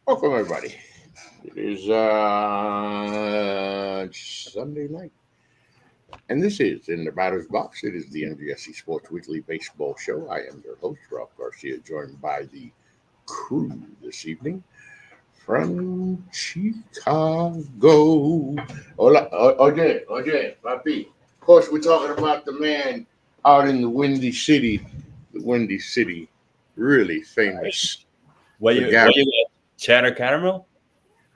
Welcome, everybody. It is Sunday night, and this is In the Batter's Box. It is the NGSC Sports Weekly Baseball Show. I am your host, Ralph Garcia, joined by the crew this evening from Chicago. Hola, oye, papi. Of course, we're talking about the man out in the Windy City. The Windy City, really famous What for you Garrett. what you get? Cheddar caramel?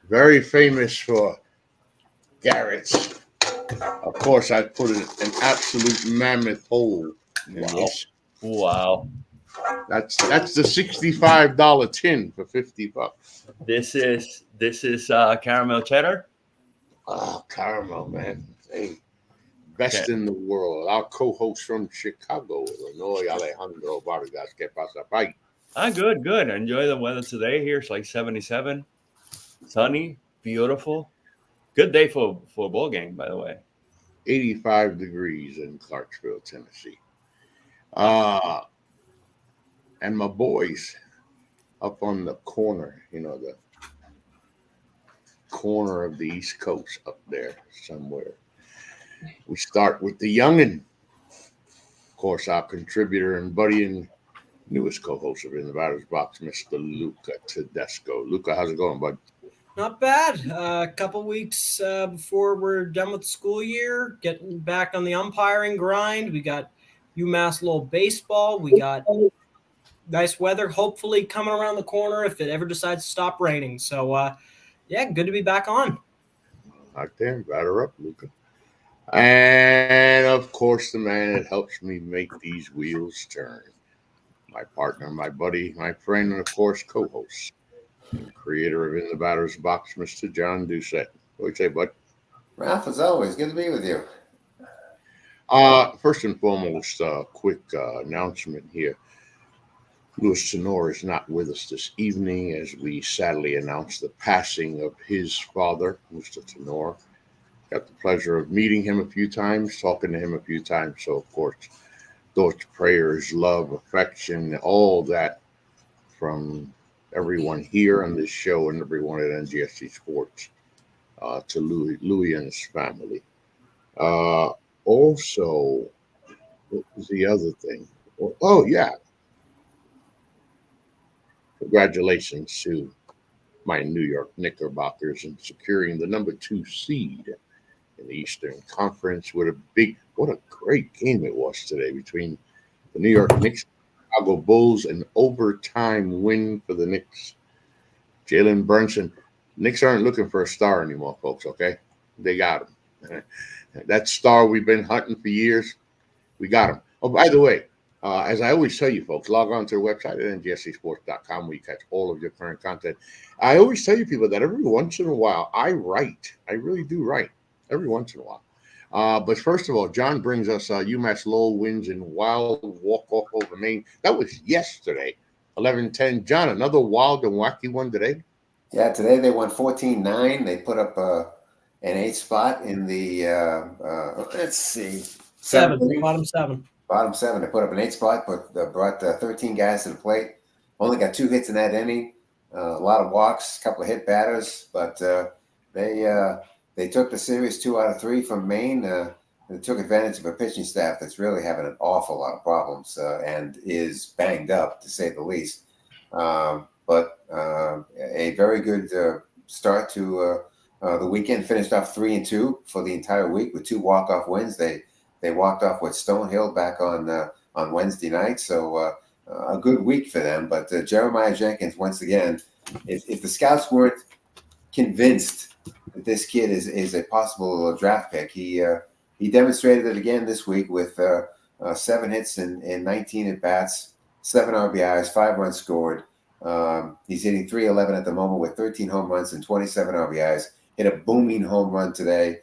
Very famous for Garrett's. Of course, I put an absolute mammoth hole in Wow. this. Wow. That's the $65 tin for $50. This is caramel cheddar. Oh, caramel, man. Hey, best Okay. in the world. Our co-host from Chicago, Illinois, Alejandro Vargas. ¿Qué pasa, pai? Good, good. Enjoy the weather today. Here it's like 77, sunny, beautiful. Good day for a ball game, by the way. 85 degrees in Clarksville, Tennessee. Wow. Uh, and my boys up on the corner, the corner of the East Coast up there somewhere. We start with the youngin'. Of course, our contributor and buddy and newest co-host of In the Batter's Box, Mr. Luca Tedesco. Luca, how's it going, bud? Not bad. A couple weeks before we're done with the school year, getting back on the umpiring grind. We got UMass Lowell baseball. We got nice weather, hopefully coming around the corner if it ever decides to stop raining. So, yeah, good to be back on. Right there, batter up, Luca. And of course, the man that helps me make these wheels turn. My partner, my buddy, my friend, and of course, co-host and creator of In the Batter's Box, Mr. John Doucette. What do you say, bud? Ralph, as always, good to be with you. First and foremost, quick announcement here. Louis Tenor is not with us this evening as we sadly announce the passing of his father, Mr. Tenor. Got the pleasure of meeting him a few times, talking to him a few times. So, of course, thoughts, prayers, love, affection, all that from everyone here on this show and everyone at NGSC Sports to Louis and his family. Also, what was the other thing? Oh, yeah. Congratulations to my New York Knickerbockers in securing the number 2 seed in the Eastern Conference with what a great game it was today between the New York Knicks and Chicago Bulls, an overtime win for the Knicks. Jalen Brunson. Knicks aren't looking for a star anymore, folks, okay? They got him. That star we've been hunting for years, we got him. Oh, by the way, as I always tell you, folks, log on to the website at ngscsports.com where you catch all of your current content. I always tell you people that every once in a while I write. I really do write every once in a while. But first of all, John brings us UMass Lowell wins in wild walk-off over Maine. That was yesterday, 11-10. John, another wild and wacky one today? Yeah, today they won 14-9. They put up an 8th spot in the, let's see. Bottom seven. Bottom 7. They put up an 8th spot, brought 13 guys to the plate. Only got 2 hits in that inning. A lot of walks, a couple of hit batters, but they took the series 2 out of 3 from Maine. They took advantage of a pitching staff that's really having an awful lot of problems and is banged up, to say the least. But a very good start to the weekend. Finished off 3-2 for the entire week with 2 walk-off wins. They walked off with Stonehill back on Wednesday night, so a good week for them. But Jeremiah Jenkins, once again, if the scouts weren't convinced that this kid is a possible draft pick, he demonstrated it again this week with 7 hits in 19 at bats, 7 RBIs, 5 runs scored. He's hitting .311 at the moment with 13 home runs and 27 RBIs. Hit a booming home run today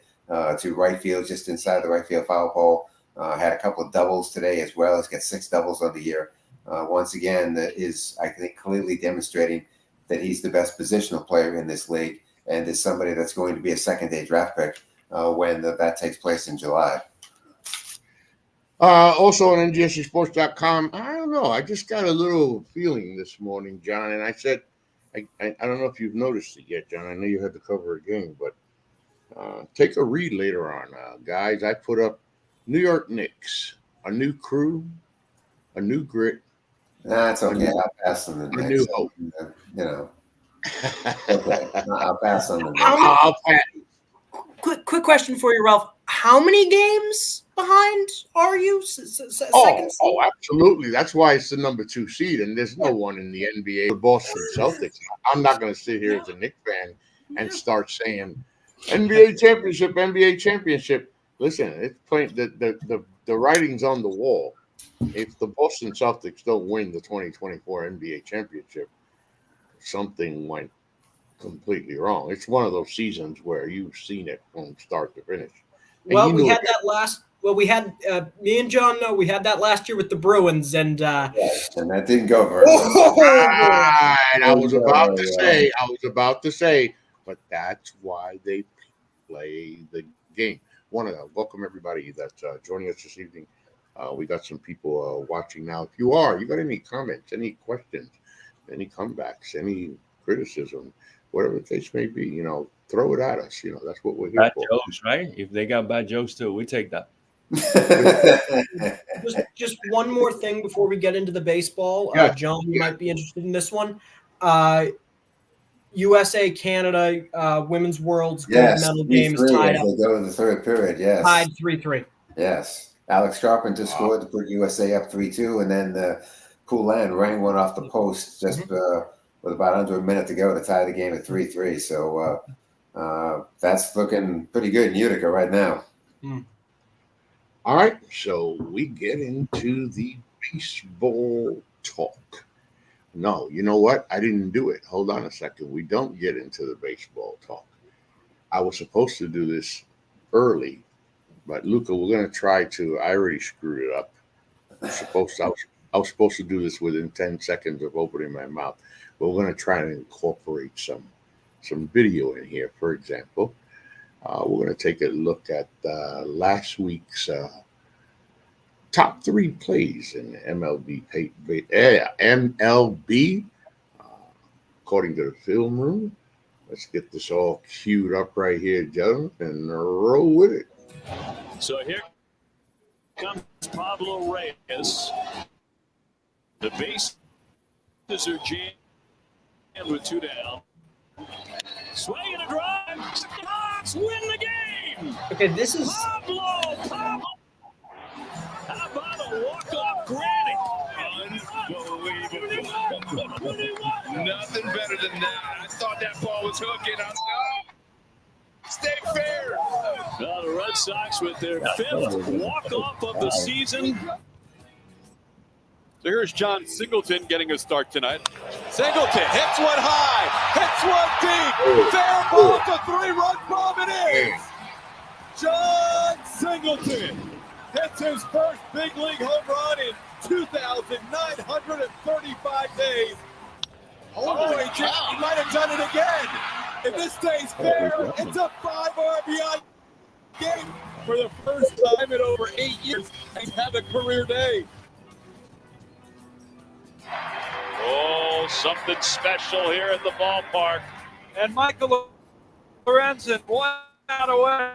to right field, just inside the right field foul pole. Had a couple of doubles today as well. He's got 6 doubles on the year. Once again, is, I think, clearly demonstrating that he's the best positional player in this league and is somebody that's going to be a second-day draft pick when that takes place in July. Also on ngscsports.com, I don't know. I just got a little feeling this morning, John, and I said, I don't know if you've noticed it yet, John. I know you had to cover a game, but take a read later on, guys. I put up New York Knicks, a new crew, a new grit. That's okay. I'll pass on the A Knicks. new hope. Okay. I'll pass on the Knicks. I'll pass. Quick question for you, Ralph. How many games behind are you? Second seed? Absolutely. That's why it's the number 2 seed, and there's no one in the NBA, the Boston Celtics. I'm not going to sit here as a Knicks fan and start saying NBA championship. Listen, it's plain the writing's on the wall. If the Boston Celtics don't win the 2024 NBA championship, something went completely wrong. It's one of those seasons where you've seen it from start to finish. Well, we had that last. Well, we had me and John know we had that last year with the Bruins, and yes, and that didn't go very well. Right, I was about to say, but that's why they play the game. Want to welcome everybody that's joining us this evening. We got some people watching now. If you got any comments, any questions, any comebacks, any criticism, whatever the case may be, throw it at us. That's what we're here Bad for. jokes, right? If they got bad jokes too, we take that. just one more thing before we get into the baseball. Yeah. John, you might be interested in this one. USA Canada Women's World's gold medal game is tied up. They go in the third period. Yes, tied 3-3. Yes, Alex Carpenter scored to put USA up 3-2, and then Poulin rang one off the post just with about under a minute to go to tie the game at 3-3. So that's looking pretty good in Utica right now. All right, so we get into the baseball talk. No, you know what? I didn't do it. Hold on a second. We don't get into the baseball talk. I was supposed to do this early, but Luca, we're going to try to. I already screwed it up. I was supposed to do this within 10 seconds of opening my mouth. But we're going to try to incorporate some video in here. For example, we're going to take a look at last week's top 3 plays in MLB. According to the film room. Let's get this all queued up right here, gentlemen, and roll with it. So here comes Pablo Reyes. The bases are jammed with 2 down. Swing and a drive. Sox win the game. Okay, this is Pablo. How about a walk-off granny? Unbelievable. Nothing better than that. I thought that ball was hooking. Stay fair. Now the Red Sox with their 5th walk-off of the season. So here's John Singleton getting a start tonight. Singleton hits one high, hits one deep, fair ball to 3-run bomb it is. John Singleton hits his first big league home run in 2,935 days. Oh, he might have done it again. If this stays fair, it's a 5 RBI game for the first time in over 8 years. He's had a career day. Oh, something special here at the ballpark. And Michael Lorenzen, 1 out away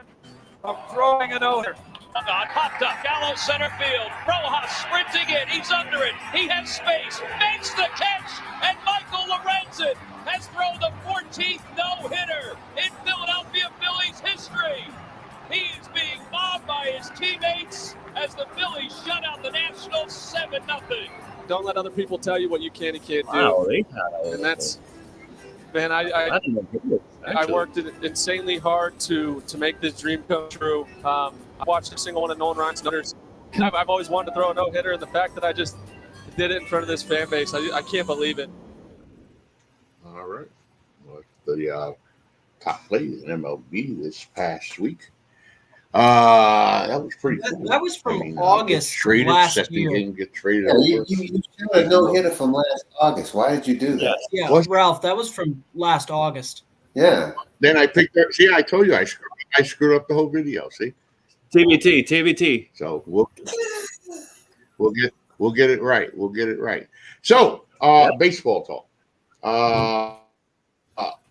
from throwing a no-hitter. Popped up, Gallo center field. Rojas sprinting in. He's under it. He has space. Makes the catch. And Michael Lorenzen has thrown the 14th no-hitter in Philadelphia Phillies history. He is being mobbed by his teammates as the Phillies shut out the Nationals 7-0. Don't let other people tell you what you can and can't do. Wow, And that's, man, I worked insanely hard to make this dream come true. I watched every single one of Nolan Ryan's numbers. I've always wanted to throw a no-hitter, and the fact that I just did it in front of this fan base, I can't believe it. All right. Well, the top plays in MLB this past week. That was pretty cool. That was from August last year. Get traded. You still had no hitter from last August. Why did you do that? Yeah, Ralph, that was from last August. Yeah. Then I picked up. See, I told you I screwed up the whole video. See, TBT. so we'll get it right. We'll get it right. So baseball talk.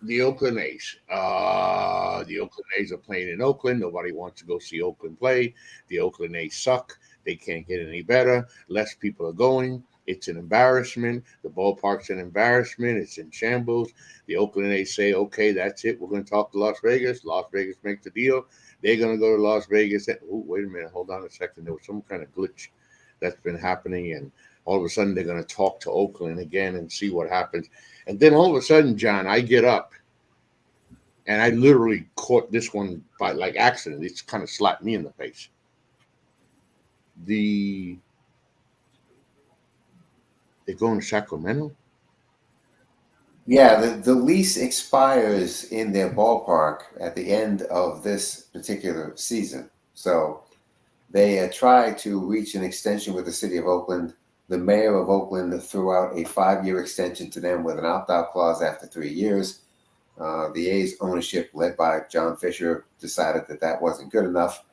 The Oakland A's. The Oakland A's are playing in Oakland. Nobody wants to go see Oakland play. The Oakland A's suck. They can't get any better. Less people are going. It's an embarrassment. The ballpark's an embarrassment. It's in shambles. The Oakland A's say, okay, that's it. We're going to talk to Las Vegas. Las Vegas makes the deal. They're going to go to Las Vegas. Oh, wait a minute. Hold on a second. There was some kind of glitch that's been happening. And all of a sudden, they're going to talk to Oakland again and see what happens. And then all of a sudden, John, I get up. And I literally caught this one by like accident. It's kind of slapped me in the face. They're going to Sacramento? Yeah, the lease expires in their ballpark at the end of this particular season. So they tried to reach an extension with the city of Oakland. The mayor of Oakland threw out a 5-year extension to them with an opt-out clause after 3 years. The A's ownership, led by John Fisher, decided that that wasn't good enough.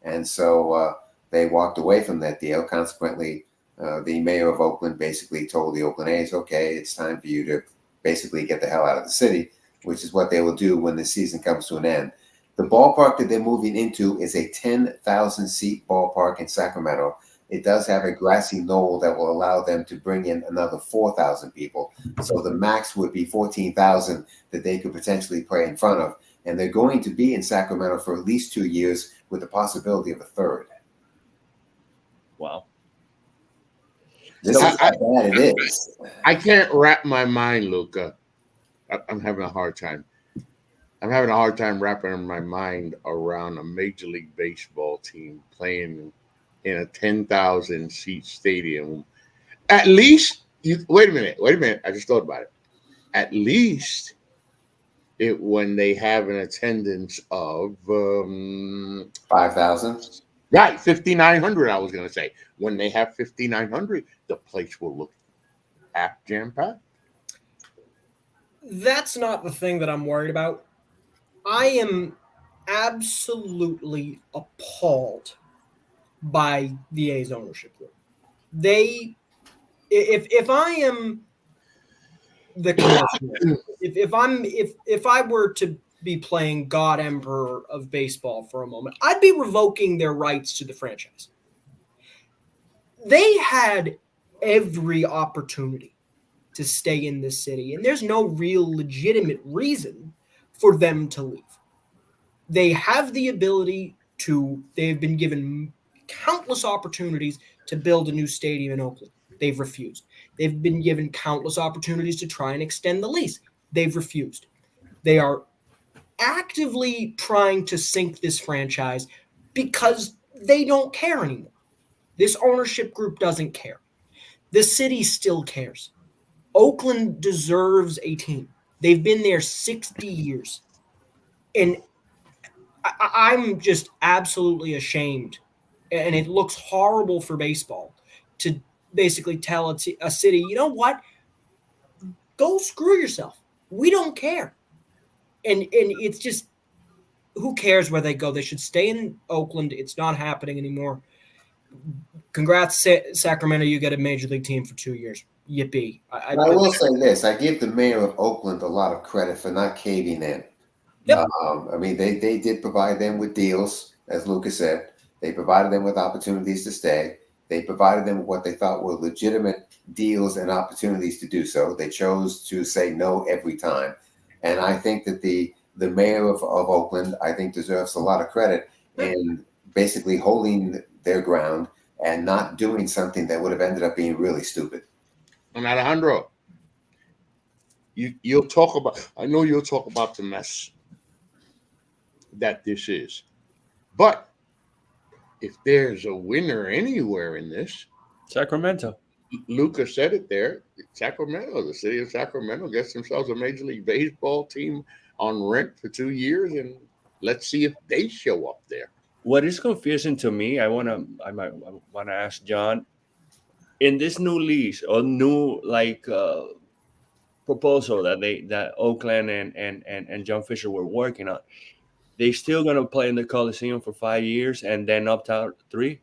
And so they walked away from that deal. Consequently, the mayor of Oakland basically told the Oakland A's, okay, it's time for you to basically get the hell out of the city, which is what they will do when the season comes to an end. The ballpark that they're moving into is a 10,000-seat ballpark in Sacramento. It does have a grassy knoll that will allow them to bring in another 4,000 people. So the max would be 14,000 that they could potentially play in front of. And they're going to be in Sacramento for at least 2 years with the possibility of a third. Wow. This is how bad it is. I can't wrap my mind, Luca. I'm having a hard time. I'm having a hard time wrapping my mind around a Major League Baseball team playing in a 10,000-seat stadium. At least, wait a minute. I just thought about it. At least when they have an attendance of 5,000. Right, 5,900. I was going to say when they have 5,900, the place will look jam-packed. That's not the thing that I'm worried about. I am absolutely appalled by the A's ownership group. If I am the commissioner, if I were to be playing God Emperor of baseball for a moment, I'd be revoking their rights to the franchise. They had every opportunity to stay in this city, and there's no real legitimate reason for them to leave. They have the ability to, they've been given countless opportunities to build a new stadium in Oakland. They've refused. They've been given countless opportunities to try and extend the lease. They've refused. They are actively trying to sink this franchise because they don't care anymore. This ownership group doesn't care. The city still cares. Oakland deserves a team. They've been there 60 years. And I'm just absolutely ashamed. And it looks horrible for baseball to basically tell a city, you know what? Go screw yourself. We don't care. And it's just, who cares where they go? They should stay in Oakland. It's not happening anymore. Congrats, Sacramento. You get a major league team for 2 years. Yippee. I will say this. I give the mayor of Oakland a lot of credit for not caving in. Yep. I mean, they did provide them with deals, as Lucas said. They provided them with opportunities to stay. They provided them with what they thought were legitimate deals and opportunities to do so. They chose to say no every time. And I think that the mayor of Oakland, I think, deserves a lot of credit in basically holding their ground and not doing something that would have ended up being really stupid. And Alejandro, you'll talk about, I know you'll talk about the mess that this is. But if there's a winner anywhere in this, Sacramento. Lucas said it there. Sacramento, the city of Sacramento gets themselves a Major League Baseball team on rent for 2 years, and let's see if they show up there. What is confusing to me, I might want to ask John, in this new lease or new proposal that Oakland and John Fisher were working on, they still gonna play in the Coliseum for 5 years and then opt out 3?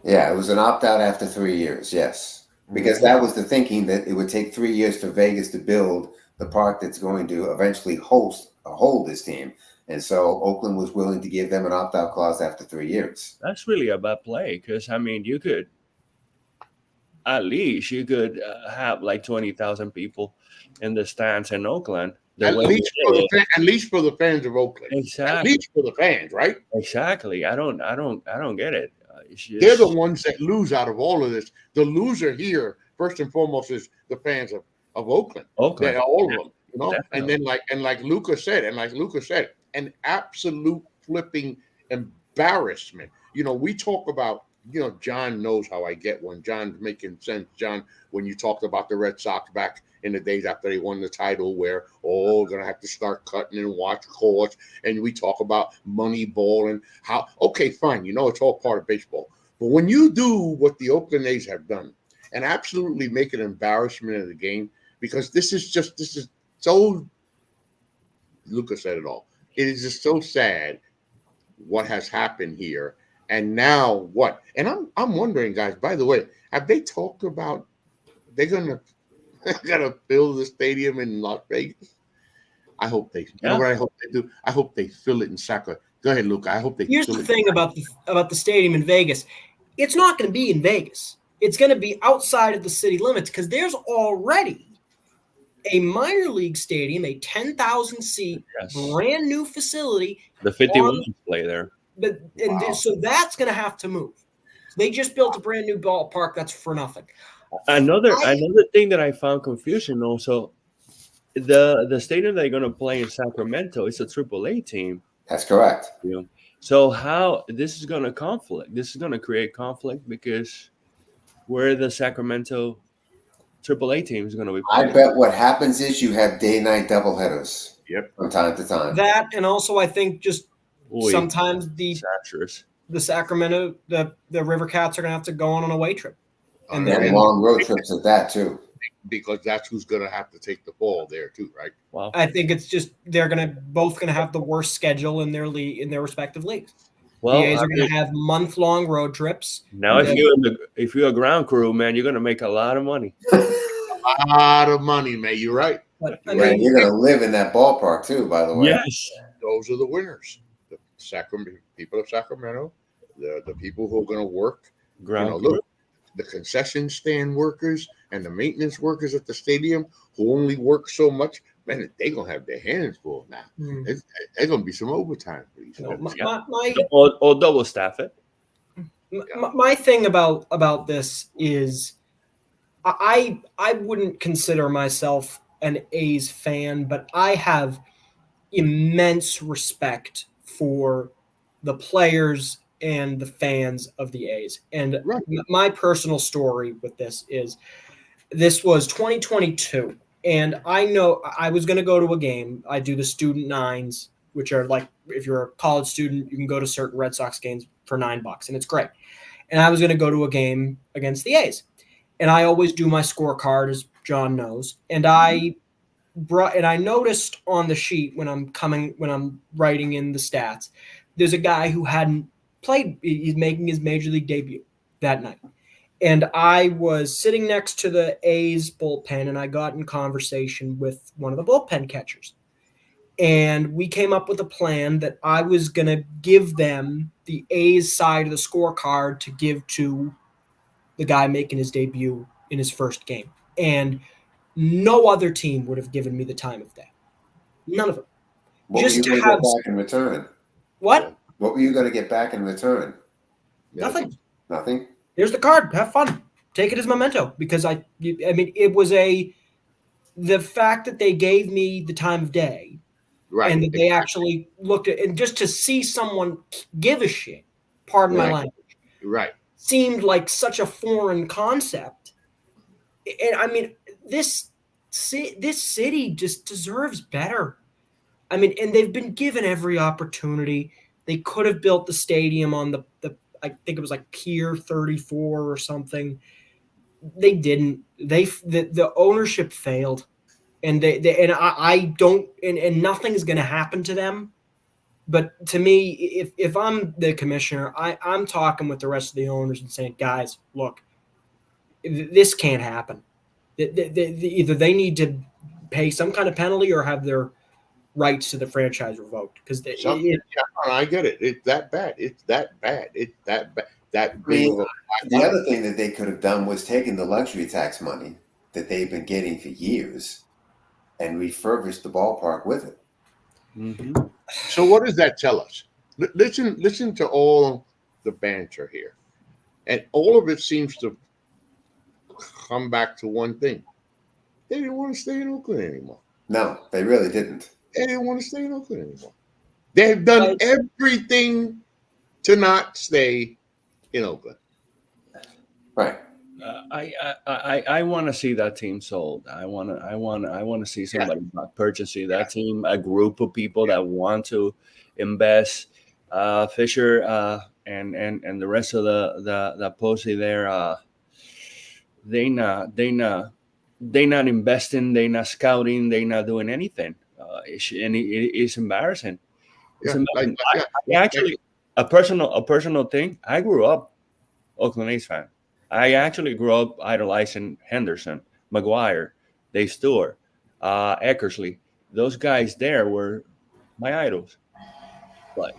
Yeah, it was an opt-out after 3 years, yes. Because that was the thinking, that it would take 3 years for Vegas to build the park that's going to eventually hold this team. And so Oakland was willing to give them an opt-out clause after 3 years. That's really a bad play because, I mean, you could at least have like 20,000 people in the stands in Oakland. At least for the fans of Oakland. Exactly. At least for the fans, right? Exactly. I don't get it. They're the ones that lose out of all of this. The loser here, first and foremost, is the fans of Oakland. Oakland. All of them, you know. Definitely. And then like Luca said, an absolute flipping embarrassment. You know, we talk about, you know, John knows how I get when John's making sense. John, when you talked about the Red Sox back in the days after they won the title, where we're gonna have to start cutting and watch courts, and we talk about Moneyball and how, okay, fine, you know, it's all part of baseball. But when you do what the Oakland A's have done and absolutely make an embarrassment of the game, because this is so, Lucas said it all. It is just so sad what has happened here. And now what? And I'm wondering, guys, by the way, have they talked about they're gonna fill the stadium in Las Vegas? I hope they. You know what I hope they do? I hope they fill it in Sacramento. Go ahead, Luke. I hope they. Here's the thing about the stadium in Vegas. It's not going to be in Vegas. It's going to be outside of the city limits because there's already a minor league stadium, a 10,000 seat, brand new facility. The 51 play there. So that's going to have to move. They just built a brand new ballpark. That's for nothing. Another thing that I found confusing also, the stadium they're going to play in Sacramento is a AAA team. That's correct. You know? So how this is going to conflict? This is going to create conflict because where the Sacramento AAA team is going to be playing. I bet what happens is you have day-night doubleheaders. Yep. From time to time. That, and also I think just sometimes the Sacramento, the River Cats are going to have to go on an away trip. And then long road trips at that too. Because that's who's going to have to take the ball there too, right? Wow. I think it's just they're both going to have the worst schedule in their league, in their respective leagues. Well, the A's are going to have month-long road trips. Now, if you're a ground crew, man, you're going to make a lot of money. A lot of money, man. You're right. But, you're going to live in that ballpark too, by the way. Yes. Those are the winners. The people of Sacramento, the people who are going to work. Look, the concession stand workers and the maintenance workers at the stadium who only work so much, man, they're going to have their hands full now. There's going to be some overtime for these or double staff it. My thing about this is I wouldn't consider myself an A's fan, but I have immense respect for the players and the fans of the A's. And my personal story with this was 2022. And I know I was going to go to a game. I do the student nines, which are like, if you're a college student, you can go to certain Red Sox games for $9 and it's great. And I was going to go to a game against the A's. And I always do my scorecard, as John knows. And I noticed on the sheet when I'm writing in the stats, there's a guy who hadn't played. He's making his major league debut that night. And I was sitting next to the A's bullpen, and I got in conversation with one of the bullpen catchers. And we came up with a plan that I was going to give them the A's side of the scorecard to give to the guy making his debut in his first game. And no other team would have given me the time of day. None of them. What were you going to get back in return? What? What were you going to get back in return? Nothing. Nothing? Here's the card. Have fun. Take it as memento. Because it was the fact that they gave me the time of day. Right. And that they actually looked at, and just to see someone give a shit, pardon my language. Right. Seemed like such a foreign concept. And I mean, this city just deserves better. I mean, and they've been given every opportunity. They could have built the stadium on the I think it was like Pier 34 or something. They didn't. The ownership failed, and I don't, and nothing's going to happen to them. But to me, if I'm the commissioner, I'm talking with the rest of the owners and saying, guys, look, this can't happen. Either they need to pay some kind of penalty or have their rights to the franchise revoked? Because I get it. It's that bad. It's that bad. It's that bad. That big mean, of a the other thing that they could have done was taken the luxury tax money that they've been getting for years and refurbished the ballpark with it. Mm-hmm. So what does that tell us? Listen to all the banter here, and all of it seems to come back to one thing: they didn't want to stay in Oakland anymore. No, they really didn't. They didn't want to stay in Oakland anymore. They have done everything to not stay in Oakland. Right. I want to see that team sold. I want to see somebody purchasing that team. A group of people that want to invest. Fisher and the rest of the posse there. They not investing. They not scouting. They not doing anything. It's embarrassing. It's embarrassing. Actually, a personal thing. I grew up Oakland A's fan. I actually grew up idolizing Henderson, McGuire, Dave Stewart, Eckersley. Those guys there were my idols. But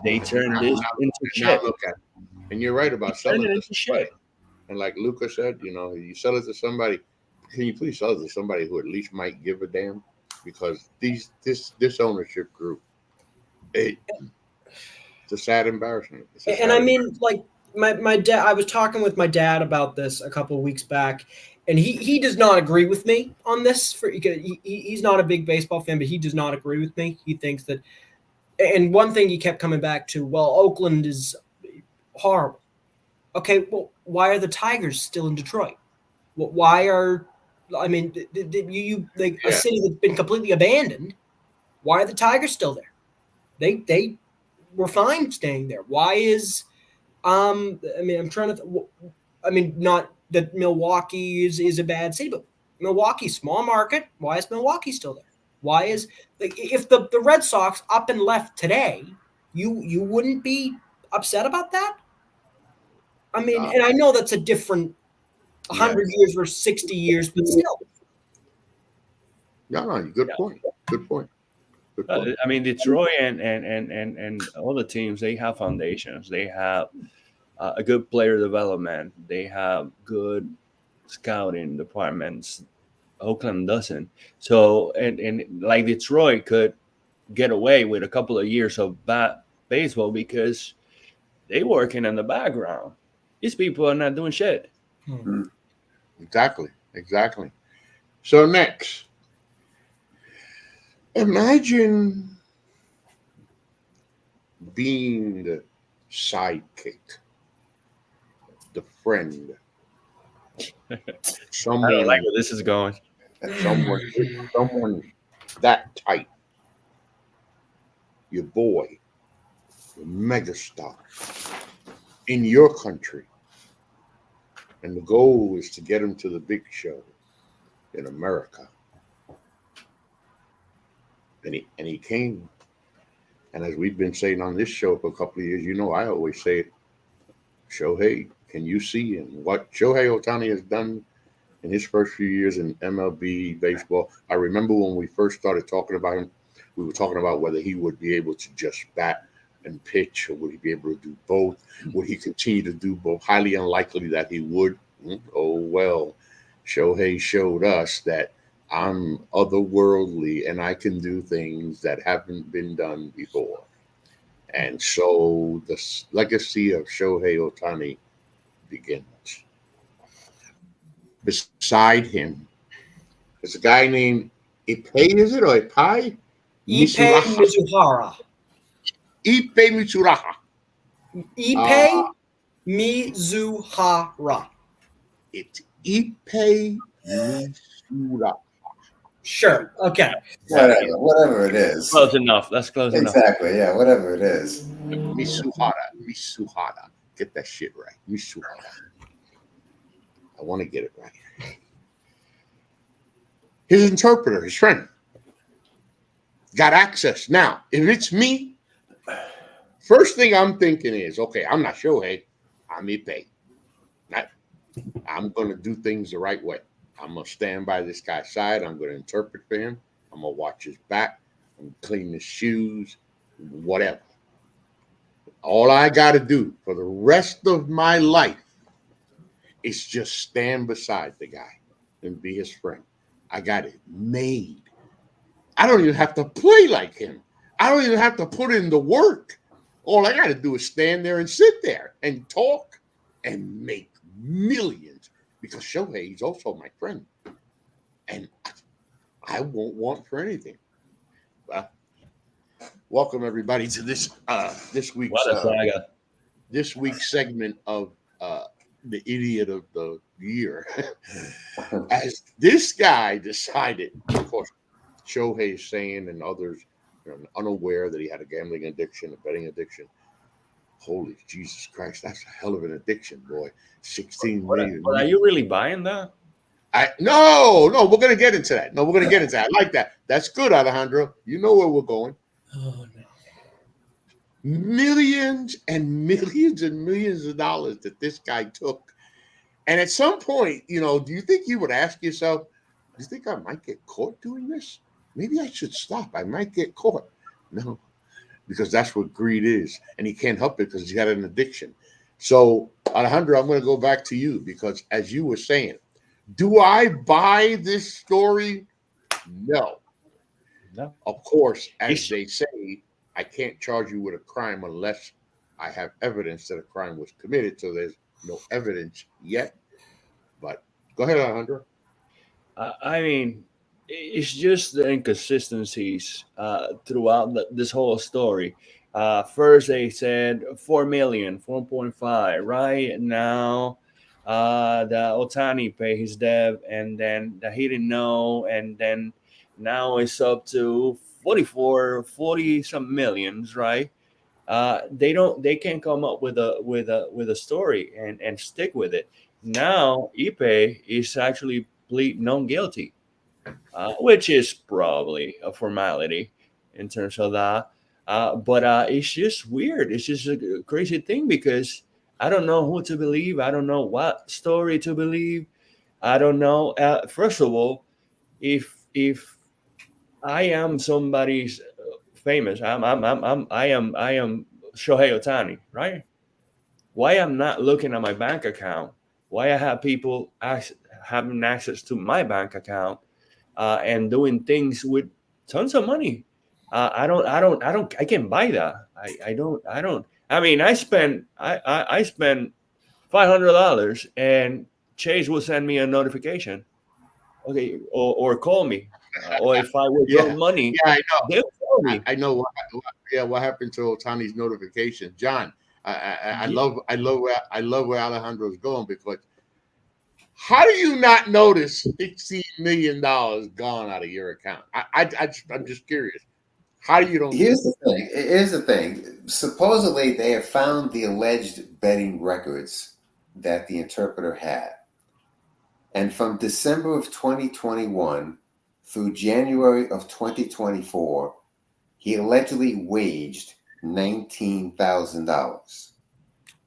they turned this into shit. Look at it. And you're right about selling it to somebody. And like Luca said, you sell it to somebody. Can you please sell it to somebody who at least might give a damn? Because this ownership group, it's a sad embarrassment. I mean, like my dad. I was talking with my dad about this a couple of weeks back, and he does not agree with me on this. He's not a big baseball fan, but he does not agree with me. He thinks that, and one thing he kept coming back to, well, Oakland is horrible. Okay, well, why are the Tigers still in Detroit? Why are, I mean, a city that's been completely abandoned? Why are the Tigers still there? They were fine staying there. Why is, I mean, I'm trying to, not that Milwaukee is a bad city, but Milwaukee's small market. Why is Milwaukee still there? Why is, like, if the Red Sox up and left today, you wouldn't be upset about that? I mean, and I know that's a different 100 years versus 60 years, but still. No, good point. Good point. I mean, Detroit and all the teams, they have foundations. They have a good player development. They have good scouting departments. Oakland doesn't. So, and like Detroit could get away with a couple of years of bad baseball because they working in the background. These people are not doing shit. Mm-hmm. Exactly. So next, imagine being the sidekick, the friend. Someone, I don't like where this is going. Someone that tight. Your boy, your megastar in your country. And the goal is to get him to the big show in America. And he came. And as we've been saying on this show for a couple of years, I always say, Shohei, can you see? And what Shohei Ohtani has done in his first few years in MLB baseball. I remember when we first started talking about him, we were talking about whether he would be able to just bat and pitch, or would he be able to do both? Would he continue to do both? Highly unlikely that he would. Oh, well, Shohei showed us that I'm otherworldly and I can do things that haven't been done before. And so the legacy of Shohei Ohtani begins. Beside him, there's a guy named Ippei, is it, or Ippei? Ippei Mizuhara. Ippei Mizuhara. Ippei Mizuhara. It's Ippei Mizuhara. Sure. Okay. Whatever it is. Close enough. That's close enough. Exactly. Yeah. Whatever it is. Mizuhara. Get that shit right. Mizuhara. I want to get it right. His interpreter, his friend, got access. Now, if it's me, first thing I'm thinking is, okay, I'm not Shohei. I'm Ippei. I'm going to do things the right way. I'm going to stand by this guy's side. I'm going to interpret for him. I'm going to watch his back. I'm going to clean his shoes, whatever. All I got to do for the rest of my life is just stand beside the guy and be his friend. I got it made. I don't even have to play like him. I don't even have to put in the work. All I got to do is stand there and sit there and talk and make millions, because Shohei is also my friend. And I won't want for anything. Well, welcome everybody to this this week's segment of the idiot of the year. As this guy decided, of course, Shohei is saying and others are unaware that he had a gambling addiction, a betting addiction. Holy Jesus Christ, that's a hell of an addiction, boy. 16 million. But are you really buying that? No, we're going to get into that. I like that. That's good, Alejandro. You know where we're going. Oh, no. Millions and millions and millions of dollars that this guy took. And at some point, do you think you would ask yourself, do you think I might get caught doing this? Maybe I should stop. I might get caught. No, because that's what greed is. And he can't help it because he's got an addiction. So, Alejandro, I'm going to go back to you because as you were saying, do I buy this story? No. Of course, as they say, I can't charge you with a crime unless I have evidence that a crime was committed. So there's no evidence yet. But go ahead, Alejandro. I mean, it's just the inconsistencies throughout this whole story. First, they said 4 million, 4.5. Right now, the Ohtani paid his debt, and then he didn't know, and then now it's up to 40 some millions, right? They can't come up with a story and stick with it. Now Ipe is actually plead non guilty, which is probably a formality in terms of that. But it's just weird. It's just a crazy thing because I don't know who to believe. I don't know what story to believe. I don't know. First of all, if I am somebody's famous, I am Shohei Ohtani, right? Why I'm not looking at my bank account? Why I have people having access to my bank account and doing things with tons of money? I can't buy that. I don't. I mean, I spent $500 and Chase will send me a notification, okay, or call me, or if I withdraw money, I know. they'll call me. I know what happened to Ohtani's notification, John. I love where Alejandro's going because how do you not notice $16 million gone out of your account? I'm just curious. How do you don't? Here's the thing. Supposedly, they have found the alleged betting records that the interpreter had. And from December of 2021 through January of 2024, he allegedly waged $19,000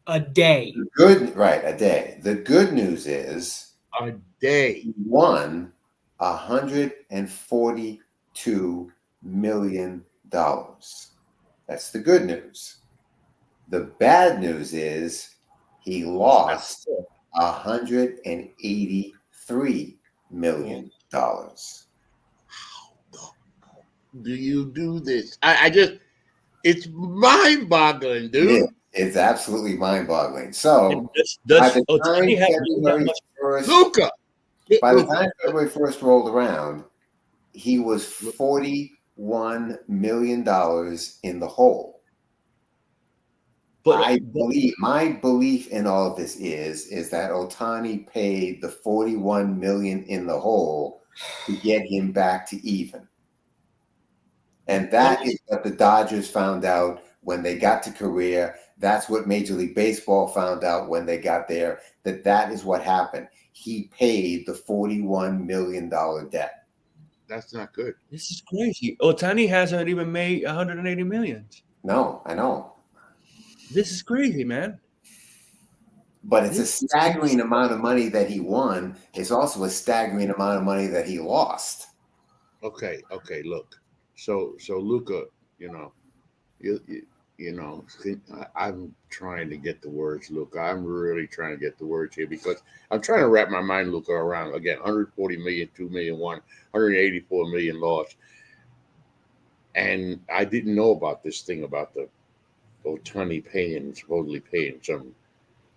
a day. A day. The good news is a day he won $142 million. That's the good news. The bad news is he lost $183 million. How do you do this? It's mind-boggling, dude. Yeah, it's absolutely mind-boggling. So By the time February 1st rolled around, he was $41 million in the hole. But my belief in all of this is that Ohtani paid the $41 million in the hole to get him back to even. And that is what the Dodgers found out when they got to Korea. That's what Major League Baseball found out when they got there, that is what happened. He paid the $41 million debt. That's not good. This is crazy. Ohtani hasn't even made 180 million. No, I know. This is crazy, man. But it's a staggering amount of money that he won. It's also a staggering amount of money that he lost. Okay, look. So Luca, I'm trying to get the words, Luca. I'm really trying to get the words here because I'm trying to wrap my mind, Luca, around again 140 million, 2 million won, 184 million lost. And I didn't know about this thing about the Ohtani supposedly paying some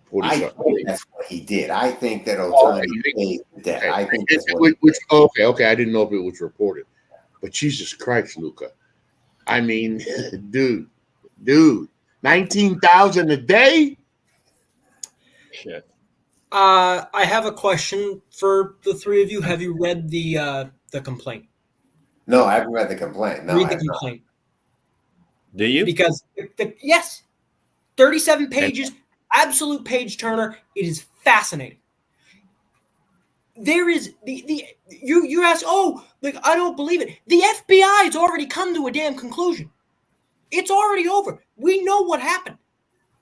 40 I something. think that's what he did. I think that Ohtani paid the debt. I think that's what okay. I didn't know if it was reported. But Jesus Christ, Luca. I mean, dude, 19,000 a day? Shit. I have a question for the three of you. Have you read the complaint? No, I haven't read the complaint. No, Read I the have not. complaint. Do you? Because yes, 37 pages, absolute page turner. It is fascinating. There is you ask, I don't believe it. The FBI has already come to a damn conclusion. It's already over. We know what happened.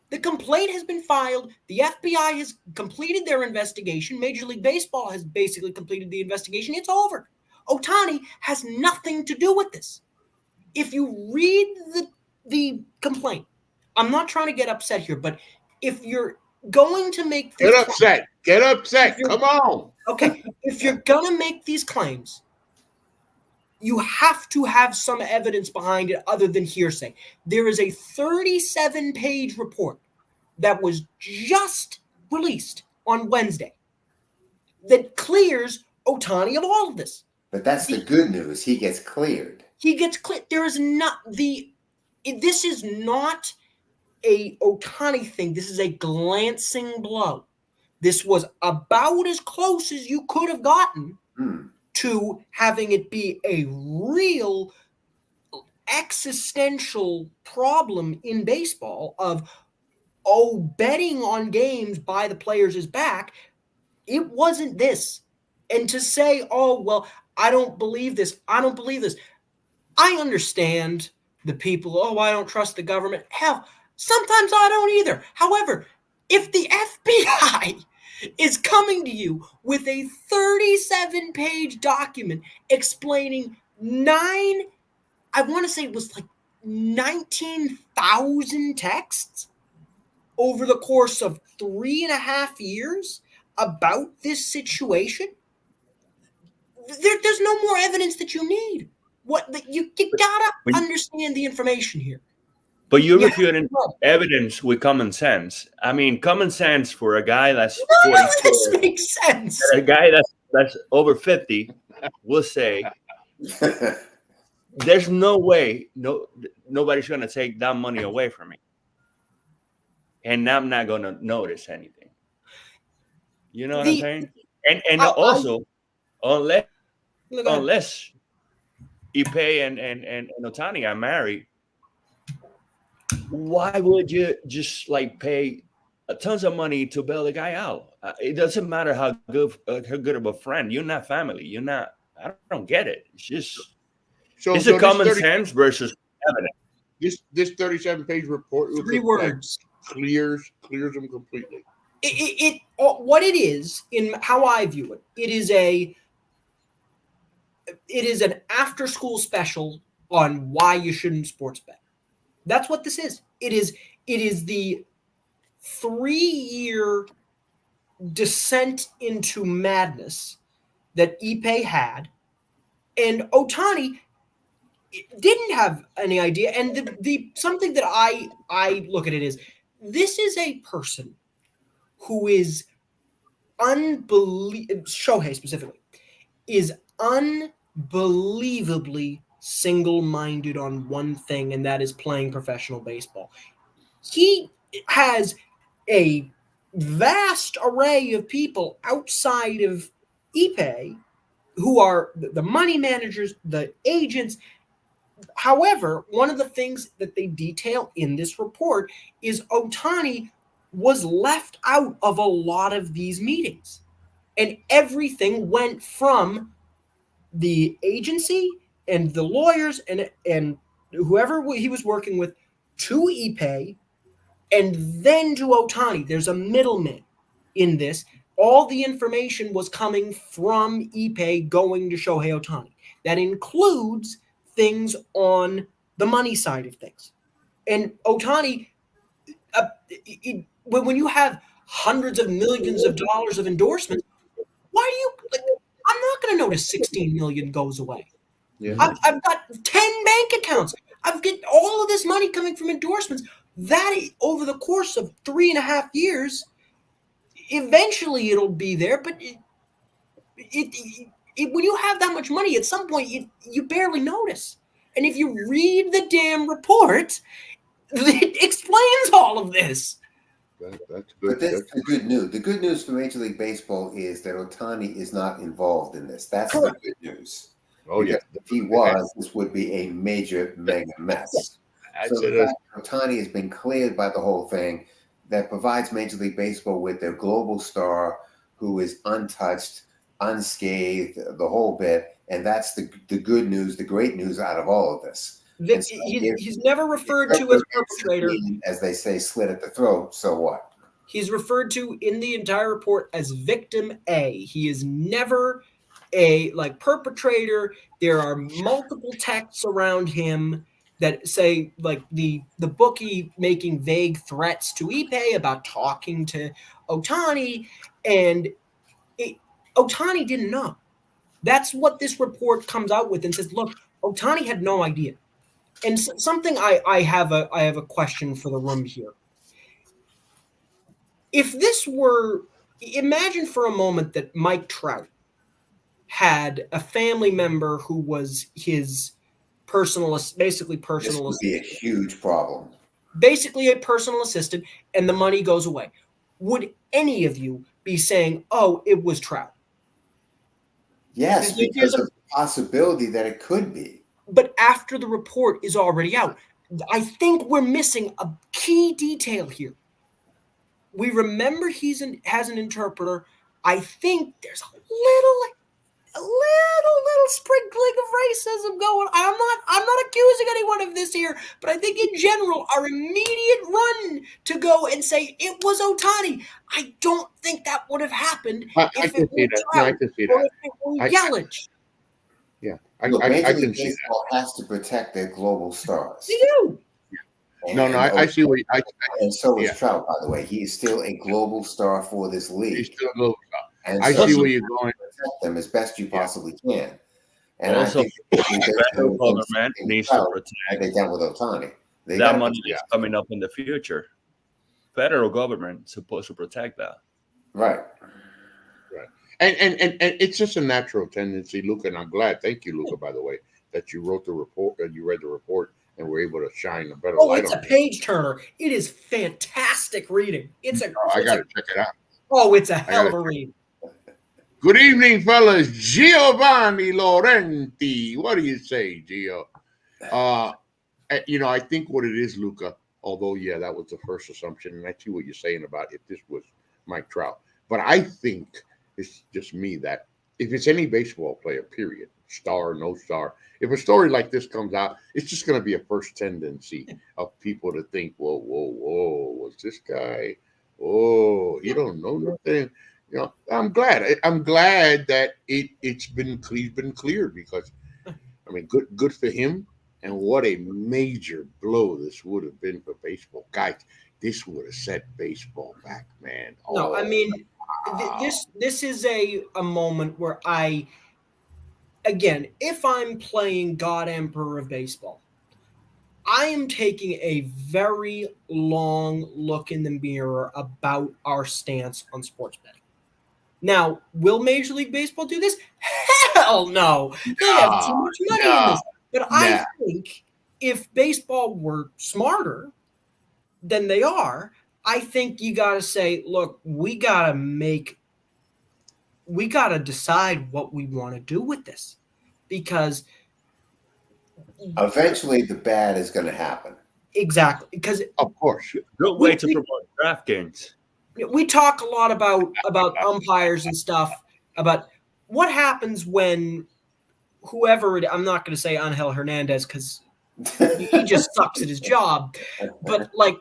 The complaint has been filed. The FBI has completed their investigation. Major League Baseball has basically completed the investigation. It's over. Ohtani has nothing to do with this. If you read the complaint, I'm not trying to get upset here, but if you're going to make Get upset. Come on. Okay, if you're going to make these claims, you have to have some evidence behind it other than hearsay. There is a 37-page report that was just released on Wednesday that clears Ohtani of all of this. But that's the good news. He gets cleared. He gets cleared. This is not a Ohtani thing. This is a glancing blow. This was about as close as you could have gotten to having it be a real existential problem in baseball of, betting on games by the players is back. It wasn't this. And to say, I don't believe this. I understand the people, I don't trust the government. Hell, sometimes I don't either. However, if the FBI is coming to you with a 37-page document explaining 19,000 texts over the course of 3.5 years about this situation, there's no more evidence that you need. You gotta understand the information here. But you're refuting evidence with common sense. I mean, common sense for a guy that's 44, this makes sense. A guy that's over 50 will say, there's no way nobody's going to take that money away from me, and I'm not going to notice anything. You know what I'm saying? And also, unless Ipe and Ohtani are married, why would you just pay tons of money to bail the guy out? It doesn't matter how good of a friend. You're not family. You're not. I don't get it. It's just it's a common sense versus evidence. This 37-page report, 3 words, clears them completely. What it is, in how I view it, it is an after-school special on why you shouldn't sports bet. That's what this is. It is the 3-year descent into madness that Ipe had, and Ohtani didn't have any idea. And the something that I look at it is, this is a person who is Shohei specifically is unbelievably single-minded on one thing, and that is playing professional baseball. He has a vast array of people outside of Ipe who are the money managers, the agents. However, one of the things that they detail in this report is Ohtani was left out of a lot of these meetings, and everything went from the agency and the lawyers and whoever he was working with to Ipe and then to Ohtani. There's a middleman. in this. All the information was coming from Ippei going to Shohei Ohtani. That includes things on the money side of things. And Ohtani, when you have hundreds of millions of dollars of endorsements, why do you I'm not going to notice 16 million goes away. Yeah. I've got 10 bank accounts. I've got all of this money coming from endorsements. That over the course of 3.5 years, eventually it'll be there. But when you have that much money, at some point you barely notice. And if you read the damn report, it explains all of this. That's good. But that's the good news. The good news for Major League Baseball is that Ohtani is not involved in this. That's Correct. the good news. Oh, yeah. Because if he was, this would be a major, mega mess. So the fact that Ohtani has been cleared by the whole thing, that provides Major League Baseball with their global star who is untouched, unscathed, the whole bit. And that's the good news, the great news out of all of this. So he's never referred to as perpetrator. As they say, slit at the throat, so what? He's referred to in the entire report as victim A. He is never a perpetrator. There are multiple texts around him that say the bookie making vague threats to Ippei about talking to Ohtani, and Ohtani didn't know. That's what this report comes out with and says, look, Ohtani had no idea. And something I have a question for the room here. If this were, imagine for a moment that Mike Trout had a family member who was his basically personal assistant. This would be a huge problem. Basically a personal assistant, and the money goes away. Would any of you be saying, oh, it was Trout? Yes, because of the possibility that it could be. But after the report is already out, I think we're missing a key detail here. We remember has an interpreter. I think there's a little sprinkling of racism going. I'm not accusing anyone of this here, but I think in general, our immediate run to go and say it was Ohtani, I don't think that would have happened if it was Trout or if it was Yelich. Yeah, Look, I Major can League see Baseball that. has to protect their global stars. They do. I see what and so is Trout, by the way. He is still a global star for this league. He's still a global star. And I so see where you're going. Protect them as best you possibly can. And Also, I think federal government needs to protect. Like they done with Ohtani. That money is coming up in the future. Federal government supposed to protect that. Right. And it's just a natural tendency, Luca, and I'm glad, thank you, Luca, by the way, that you wrote the report, and you read the report, and were able to shine a better light on it. It's a page turner. It is fantastic reading. I got to check it out. Oh, it's a hell of a read. Good evening, fellas. Giovanni Laurenti. What do you say, Gio? I think what it is, Luca, although, that was the first assumption, and I see what you're saying about if this was Mike Trout. But I think it's just me that if it's any baseball player, period, star, no star, if a story like this comes out, it's just going to be a first tendency of people to think, whoa, was this guy? Oh, he don't know nothing. I'm glad that he's been cleared because, I mean, good for him. And what a major blow this would have been for baseball. Guys, this would have set baseball back, man. No, I mean, this is a moment where again, if I'm playing God Emperor of Baseball, I am taking a very long look in the mirror about our stance on sports betting. Now, will Major League Baseball do this? Hell no. They have too much money in this. But I think if baseball were smarter than they are, I think you got to say, look, we got to decide what we want to do with this, because eventually the bad is going to happen. Exactly. Because of course, good way to promote DraftKings. We talk a lot about umpires and stuff, about what happens when whoever I'm not going to say Angel Hernandez because he just sucks at his job, but like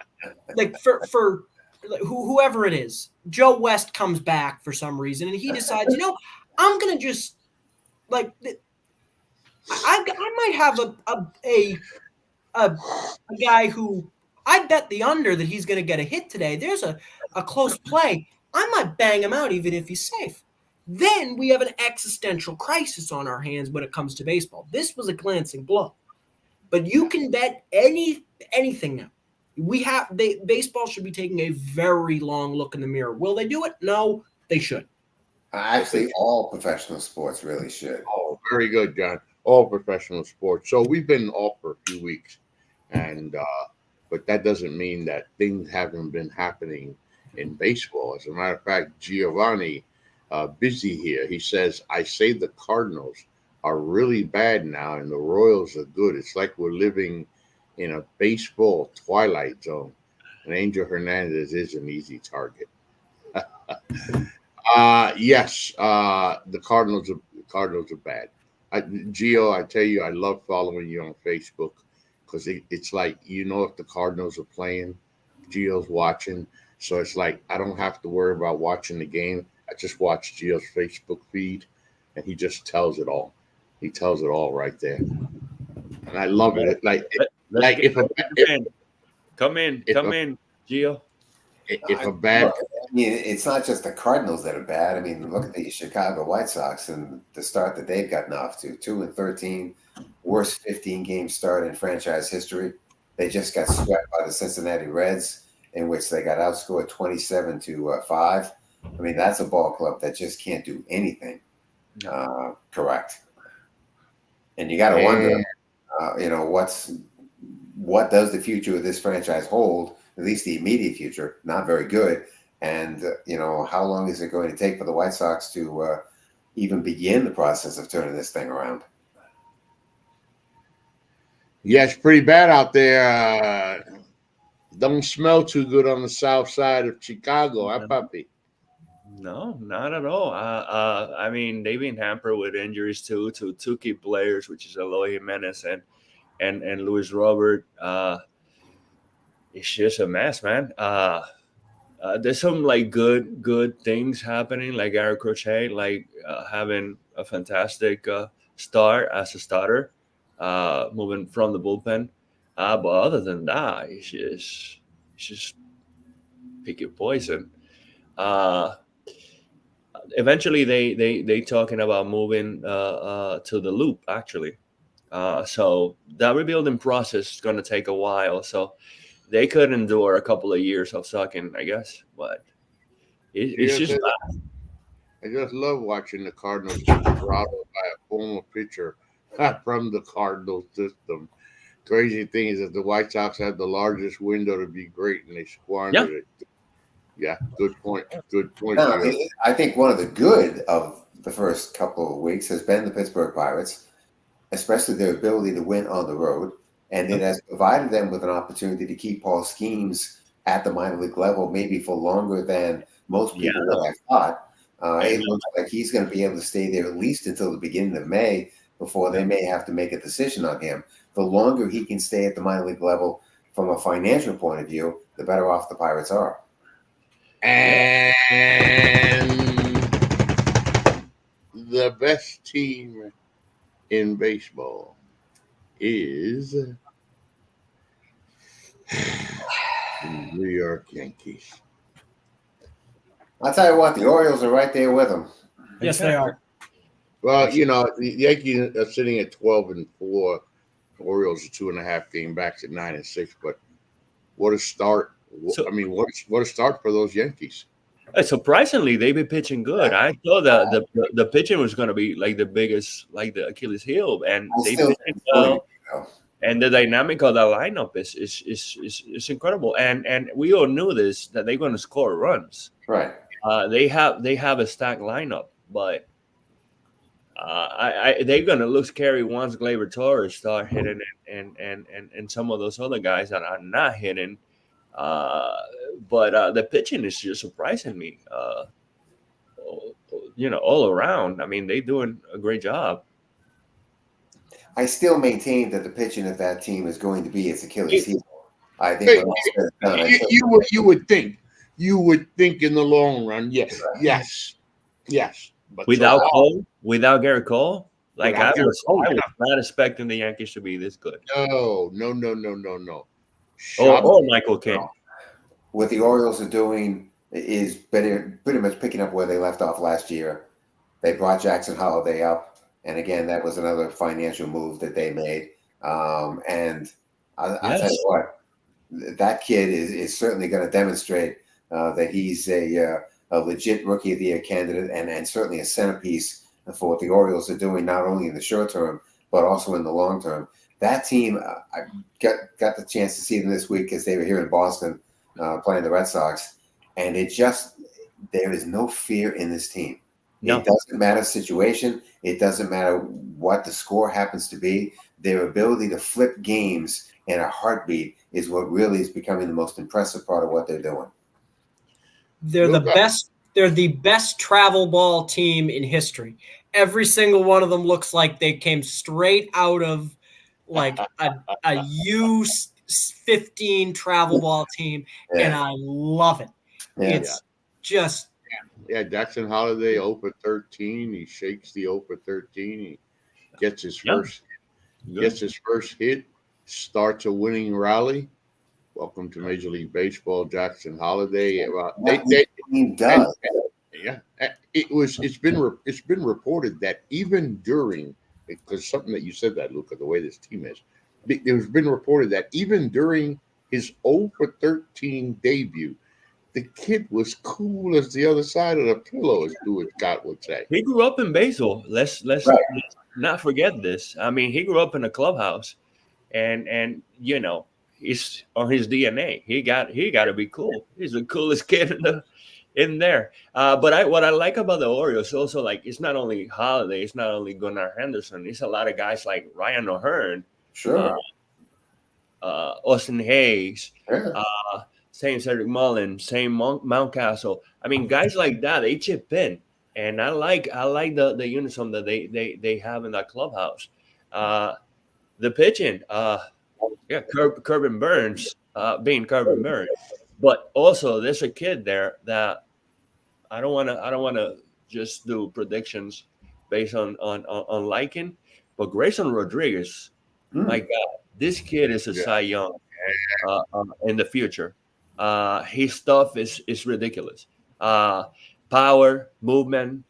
for whoever it is, Joe West comes back for some reason, and he decides, I'm gonna just like I might have a guy who I bet the under that he's gonna get a hit today. There's a close play. I might bang him out even if he's safe. Then we have an existential crisis on our hands when it comes to baseball. This was a glancing blow, but you can bet anything now. Baseball should be taking a very long look in the mirror. Will they do it? No, they should. Actually, all professional sports really should. Oh, very good, John. All professional sports. So we've been off for a few weeks, and but that doesn't mean that things haven't been happening in baseball. As a matter of fact, Giovanni, busy here, he says, I say the Cardinals are really bad now, and the Royals are good. It's like we're living in a baseball twilight zone. And Angel Hernandez is an easy target. Yes, the Cardinals are bad. Gio, I tell you, I love following you on Facebook because it's like, if the Cardinals are playing, Gio's watching. So it's like I don't have to worry about watching the game. I just watch Gio's Facebook feed, and he just tells it all. He tells it all right there, and I love it. Come in, Gio. It's not just the Cardinals that are bad. I mean, look at the Chicago White Sox and the start that they've gotten off to 2-13, worst 15-game start in franchise history. They just got swept by the Cincinnati Reds, in which they got outscored 27-5. I mean, that's a ball club that just can't do anything correct. And you got to wonder, what does the future of this franchise hold? At least the immediate future, not very good. And, how long is it going to take for the White Sox to even begin the process of turning this thing around? Yeah, it's pretty bad out there. Don't smell too good on the south side of Chicago, huh, puppy? No, not at all. I mean, they've been hampered with injuries too to two key players, which is Eloy Jimenez and Luis Robert. It's just a mess, man. There's some good things happening, like Eric Crochet, having a fantastic start as a starter, moving from the bullpen. But other than that, it's just pick your poison. Eventually, they talking about moving to the Loop, actually. So that rebuilding process is going to take a while. So they could endure a couple of years of sucking, I guess. But it's just bad. I just love watching the Cardinals get throttled by a former pitcher from the Cardinals system. Crazy thing is that the White Sox had the largest window to be great, and they squandered it. Yeah, good point. Good point. I think one of the good of the first couple of weeks has been the Pittsburgh Pirates, especially their ability to win on the road. And it has provided them with an opportunity to keep Paul Skeens at the minor league level, maybe for longer than most people would have thought. It looks like he's going to be able to stay there at least until the beginning of May before they may have to make a decision on him. The longer he can stay at the minor league level from a financial point of view, the better off the Pirates are. And the best team in baseball is the New York Yankees. I'll tell you what, the Orioles are right there with them. Yes, they are. Well, the Yankees are sitting at 12-4. The Orioles are 2.5 game backs at 9-6. But what a start! What a start for those Yankees. Surprisingly, they've been pitching good. I thought that the pitching was going to be like the biggest, like the Achilles heel, and they pitching well. And the dynamic of the lineup is incredible. And we all knew this, that they're going to score runs. Right. They have a stacked lineup, but they're going to look scary once Gleyber Torres start hitting it, and some of those other guys that are not hitting. But the pitching is just surprising me. All around. I mean, they're doing a great job. I still maintain that the pitching of that team is going to be its Achilles heel. I think you would think, You would think in the long run, yes. But Without so Cole, without Garrett Cole, like Without I Garrett was, Cole, I was not expecting the Yankees to be this good. no. Or Michael King. What the Orioles are doing is pretty much picking up where they left off last year. They brought Jackson Holiday up, and again, that was another financial move that they made. And I'll tell you what, that kid is certainly going to demonstrate that he's a legit Rookie of the Year candidate, and certainly a centerpiece for what the Orioles are doing, not only in the short term but also in the long term. That team, I got the chance to see them this week because they were here in Boston playing the Red Sox, and there is no fear in this team. No. It doesn't matter situation. It doesn't matter what the score happens to be. Their ability to flip games in a heartbeat is what really is becoming the most impressive part of what they're doing. They're the best. They're the best travel ball team in history. Every single one of them looks like they came straight out of like a U15 travel ball team, and I love it. It's just. Jackson Holiday 0 for 13. He shakes the 0 for 13. He gets his first hit, starts a winning rally. Welcome to Major League Baseball, Jackson Holiday. It's been reported that even during, because something that you said that, Luca, the way this team is, it's been reported that even during his 0 for 13 debut, the kid was cool as the other side of the pillow, as Scott would say. He grew up in Basel. Let's not forget this. I mean, he grew up in a clubhouse, and you know, it's on his DNA. He got to be cool. He's the coolest kid in there. But what I like about the Orioles also, like, it's not only Holiday, it's not only Gunnar Henderson. It's a lot of guys like Ryan O'Hearn, Austin Hayes. Same Cedric Mullins, same Mountcastle. I mean, guys like that, they chip in, and I like the unison that they have in that clubhouse. The pitching, Corbin Burns, being Corbin Burns, but also there's a kid there that I don't want to just do predictions based on liking, but Grayson Rodriguez, my God, this kid is a Cy Young in the future. His stuff is ridiculous. Power, movement,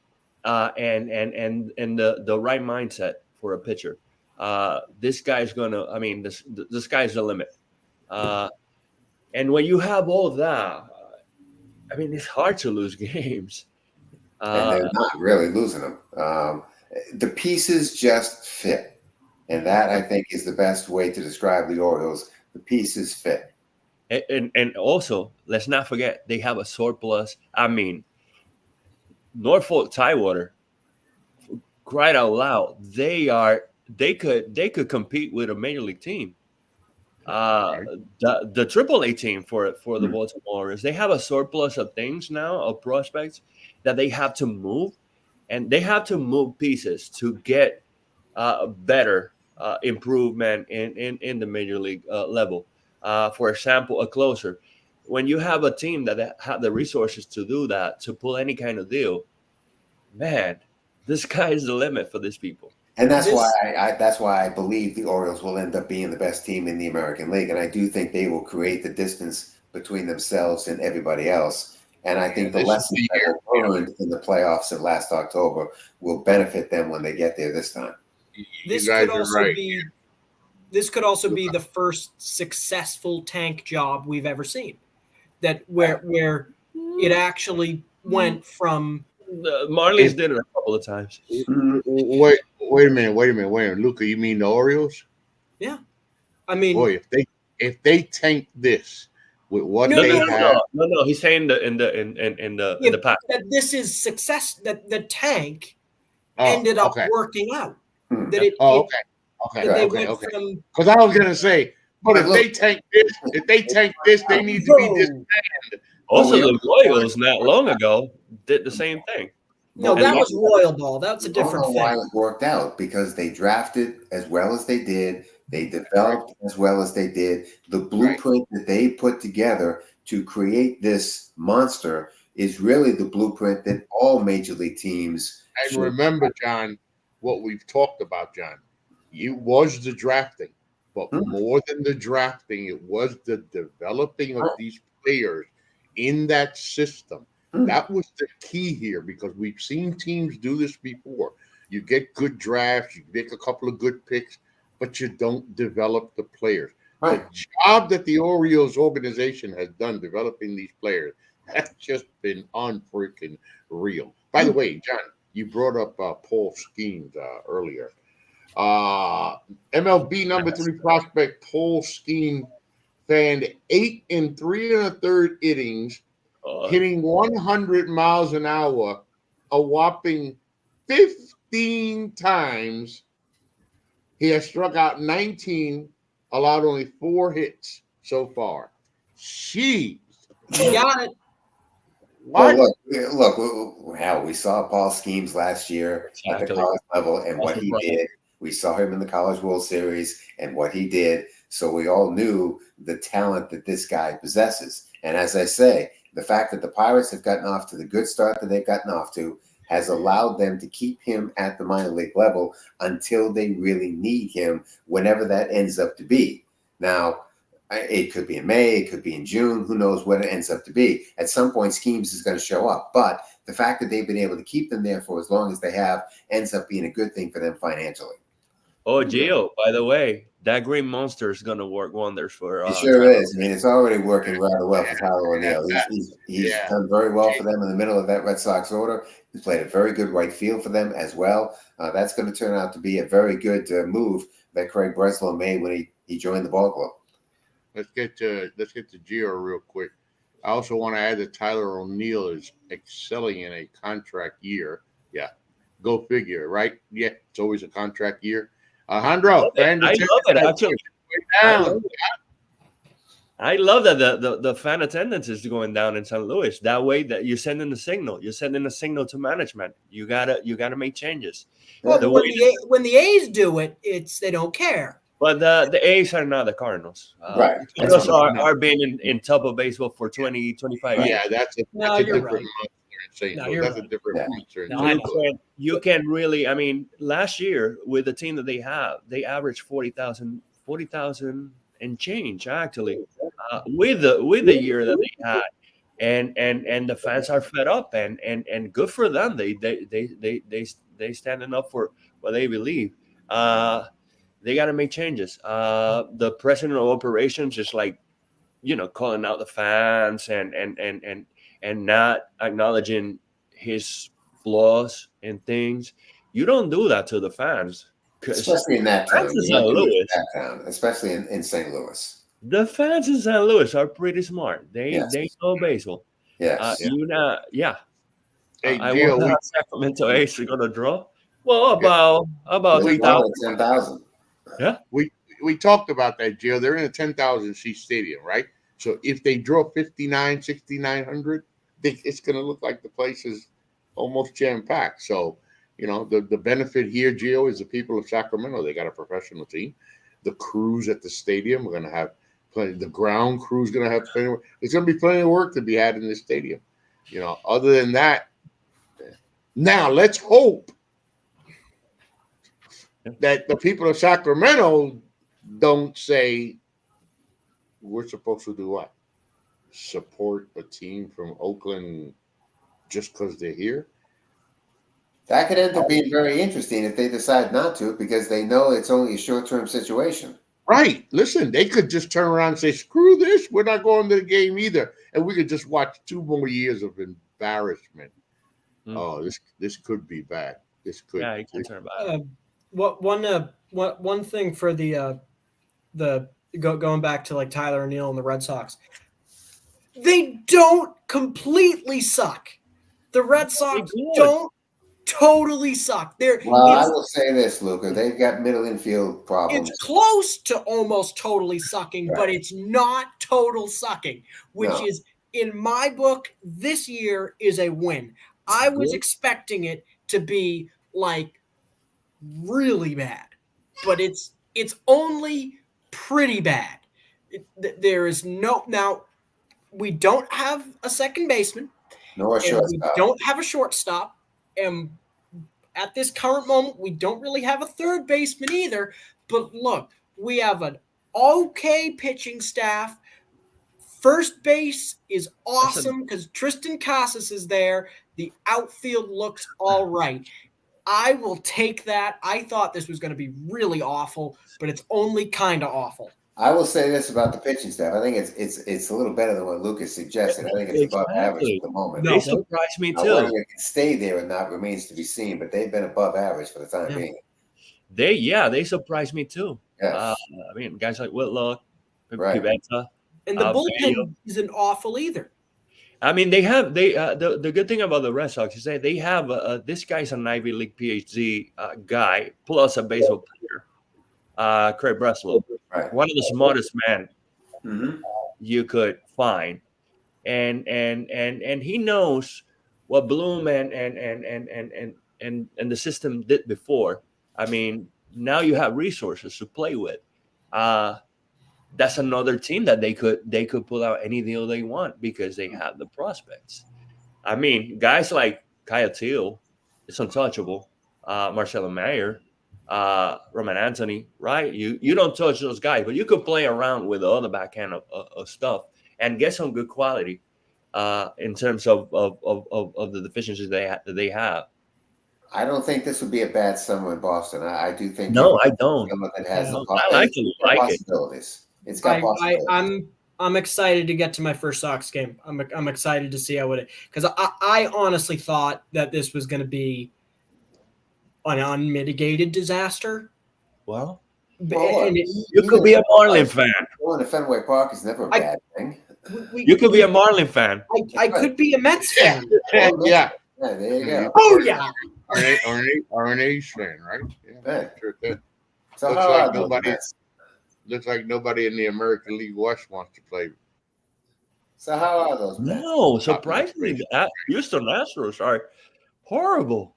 and the right mindset for a pitcher. This guy's gonna. I mean, the sky's the limit. And when you have all that, I mean, it's hard to lose games. And they're not really losing them. The pieces just fit, and that, I think, is the best way to describe the Orioles. The pieces fit. And also, let's not forget, they have a surplus. I mean, Norfolk Tidewater, cried out loud, they could compete with a major league team. The AAA team for the Baltimore Orioles, they have a surplus of things now, of prospects that they have to move, and they have to move pieces to get better improvement in the major league level. For example, a closer. When you have a team that have the resources to do that, to pull any kind of deal, man, the sky is the limit for these people. And that's why I believe the Orioles will end up being the best team in the American League. And I do think they will create the distance between themselves and everybody else. And I think the lessons that were learned in the playoffs of last October will benefit them when they get there this time. This could also be the first successful tank job we've ever seen. That where it actually went from the Marlins did it a couple of times. Wait a minute. Luca, you mean the Orioles? Yeah. I mean, boy, if they tank this with what they have. No, he's saying in the past. That this is success, that the tank ended up working out. That Okay. Because I was gonna say, but if they tank this, they need to be disbanded. Also, the Royals not long ago did the same thing. No, that was Royal Ball. That's a different thing. Why it worked out, because they drafted as well as they did. They developed as well as they did. The blueprint that they put together to create this monster is really the blueprint that all major league teams And should. remember, John, what we've talked about, John, it was the drafting, but more than the drafting, it was the developing of these players in that system. That was the key here because we've seen teams do this before. You get good drafts, you make a couple of good picks, but you don't develop the players. Right. The job that the Orioles organization has done developing these players has just been unfreaking real. By the way, John, you brought up Paul Skeens earlier. MLB number 3 prospect Paul Skeens fanned 8 and 3 1/3 innings, hitting 100 miles an hour, a whopping 15 times. He has struck out 19, allowed only 4 hits so far. Jeez. You got it. What? Well, look, hell, we saw Paul Skeens last year at the college level and what he did. We saw him in the College World Series and what he did. So we all knew the talent that this guy possesses. And as I say, the fact that the Pirates have gotten off to the good start that they've gotten off to has allowed them to keep him at the minor league level until they really need him, whenever that ends up to be. Now, it could be in May, it could be in June, who knows what it ends up to be. At some point, Skeens is going to show up. But the fact that they've been able to keep them there for as long as they have ends up being a good thing for them financially. Oh, Gio, by the way, that Green Monster is going to work wonders for It sure Tyler. is. I mean, it's already working rather well for Tyler O'Neill. He's done very well for them in the middle of that Red Sox order. He's played a very good right field for them as well. That's going to turn out to be a very good move that Craig Breslow made when he joined the ball club. Let's get to Gio real quick. I also want to add that Tyler O'Neill is excelling in a contract year. Yeah, go figure, right? Yeah, it's always a contract year. Alejandro, I love it, actually. I love that the fan attendance is going down in St. Louis. That way, that you're sending a signal. You're sending a signal to management. You gotta make changes. Well, when the A's do it, they don't care. But the A's are not the Cardinals. Right. The Cardinals are being in top of baseball for 20, 25 years. Yeah, that's a different monster in St. Louis. That's a different monster in St. Louis. You can really, I mean, last year with the team that they have, they averaged 40,000 and change actually with the year that they had, and the fans are fed up and good for them. They standing up for what they believe. They got to make changes. The president of operations is like, calling out the fans and not acknowledging his flaws and things. You don't do that to the fans. Especially in that town. Especially in St. Louis. The fans in St. Louis are pretty smart. They know baseball. Yes. Hey, I want the Sacramento A's are going to draw. Well, about 3,000. 10,000. Yeah. We talked about that, Gio. They're in a 10,000 seat stadium, right? So if they draw 6,900, it's going to look like the place is almost jam-packed. So, the benefit here, Gio, is the people of Sacramento. They got a professional team. The crews at the stadium are going to have plenty. The ground crew is going to have plenty. There's going to be plenty of work to be had in this stadium. Other than that, now let's hope that the people of Sacramento don't say we're supposed to do what? Support a team from Oakland just because they're here? That could end up being very interesting if they decide not to, because they know it's only a short-term situation. Right. Listen, they could just turn around and say, screw this. We're not going to the game either. And we could just watch 2 more years of embarrassment. Oh, this could be bad. This could. Yeah, you can turn about it. One thing for the going back to like Tyler O'Neill and the Red Sox, they don't completely suck. The Red Sox don't totally suck. I will say this, Luca. They've got middle infield problems. It's close to almost totally sucking, but it's not total sucking, which is, in my book, this year is a win. I was expecting it to be like really bad, but it's It's only pretty bad. There is no now. We don't have a second baseman, No and we shortstop. don't have a shortstop, and at this current moment, we don't really have a third baseman either. But look, we have an okay pitching staff. First base is awesome because Tristan Casas is there. The outfield looks all right. I will take that. I thought this was going to be really awful, but it's only kind of awful. I will say this about the pitching staff. I think it's a little better than what Lucas suggested. I think it's above average at the moment. They surprised me too. Whether it can stay there or not remains to be seen, but they've been above average for the time being. They surprised me too. Yes. I mean, guys like Whitlock, Right. Pivetta, And the bullpen isn't awful either. I mean, the good thing about the Red Sox is that they have this guy's an Ivy League PhD guy plus a baseball player, Craig Breslow, Right. one of the smartest men Mm-hmm. you could find, and he knows what Bloom and the system did before. I mean, now you have resources to play with. That's another team that they could pull out any deal they want because they have the prospects. I mean, guys like Kyle Teal, it's untouchable. Marcelo Mayer, Roman Anthony, right? You don't touch those guys, but you could play around with the other backhand of stuff and get some good quality in terms of the deficiencies that they have. I don't think this would be a bad summer in Boston. I do think. No, I don't. Someone that has I like possibilities. It's got possibilities. I'm excited to get to my first Sox game. I'm excited to see how it, because I honestly thought that this was going to be an unmitigated disaster. Well, you could be a Marlin fan. Going to Fenway Park is never a bad thing. You could be a Marlin fan. I could be a Mets fan. Yeah. There you go. Oh yeah. Or an A's fan, right? Yeah. Sure thing. So Looks like nobody in the American League West wants to play. So how are those Mets? No, surprisingly, Houston Astros are horrible.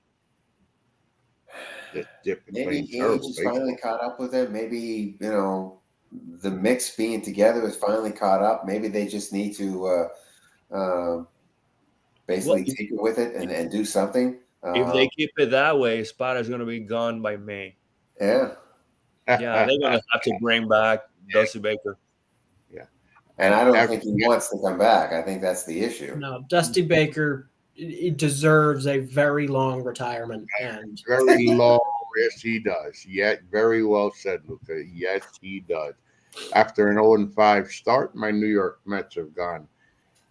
Maybe age is finally caught up with it. Maybe, the mix being together is finally caught up. Maybe they just need to basically take it with it and do something. If they keep it that way, Spada's going to be gone by May. Yeah. Yeah, they're going to have to bring back Dusty Baker. Yeah. And I don't think he wants to come back. I think that's the issue. No, Dusty Baker, he deserves a very long retirement. And very long. Yes, he does. Yet, very well said, Luca. Yes, he does. After an 0-5 start, my New York Mets have gone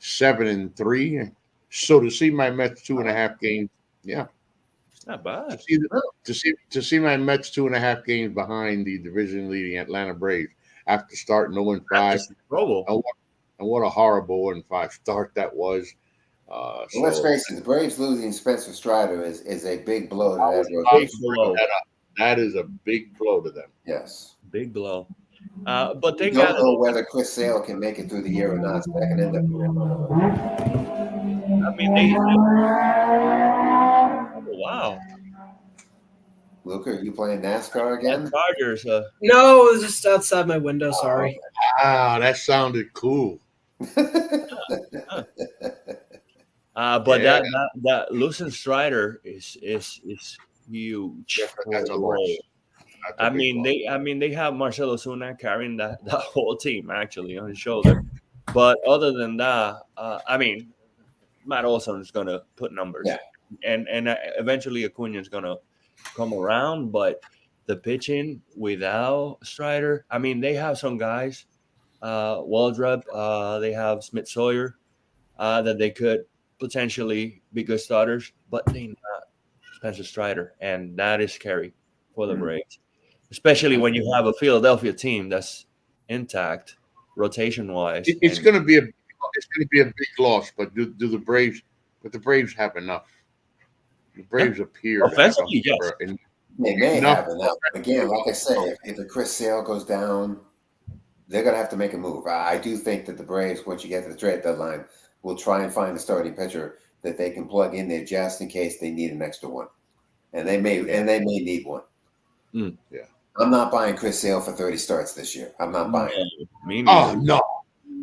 7-3. So to see my Mets 2.5 games, yeah, it's not bad. To see my Mets 2.5 games behind the division-leading Atlanta Braves after starting 0-5, and what a horrible 0-5 start that was. Let's face it, the Braves losing Spencer Strider is a big blow to that rotation. That is a big blow to them. Yes, big blow. But they don't know whether Chris Sale can make it through the year or not. So that can end up. I mean, wow. Luke, are you playing NASCAR again? Chargers. No, it was just outside my window. Sorry. That sounded cool. But that losing Strider is huge. That's a loss. I mean, they have Marcelo Zuna carrying that whole team actually on his shoulder. But other than that, I mean, Matt Olson is going to put numbers, and eventually Acuna is going to come around. But the pitching without Strider, I mean, they have some guys, Waldrop, they have Smith Sawyer, that they could potentially be good starters, but they not Spencer Strider, and that is scary for the Braves, especially when you have a Philadelphia team that's intact rotation wise. It's going to be a big loss, but do the Braves? But the Braves have enough. The Braves appear offensively, yes. They may have enough. Again, like I say, if the Chris Sale goes down, they're going to have to make a move. I do think that the Braves, once you get to the trade deadline, will try and find a starting pitcher that they can plug in there just in case they need an extra one, and they may need one. Yeah, I'm not buying Chris Sale for 30 starts this year. I'm not buying it. Me Oh neither. no.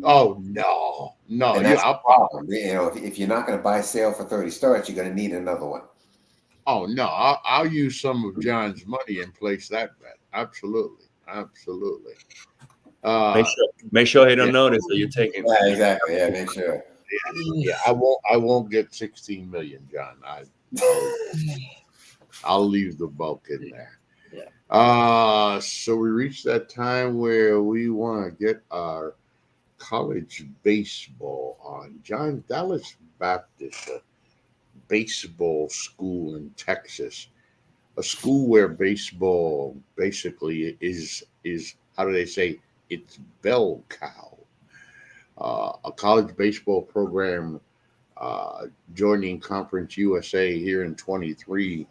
Oh no. No. And Yeah, that's the problem. If you're not going to buy Sale for 30 starts, you're going to need another one. oh no. I'll use some of John's money and place that bet. Absolutely. Absolutely. Make sure he don't yeah. notice that you're taking. Yeah, exactly. Yeah, make sure. Yeah, I won't get 16 million, John. I'll leave the bulk in there. So we reached that time where we want to get our college baseball on. John, Dallas Baptist, a baseball school in Texas, a school where baseball basically is how do they say, it's bell cow. A college baseball program joining Conference USA here in 23.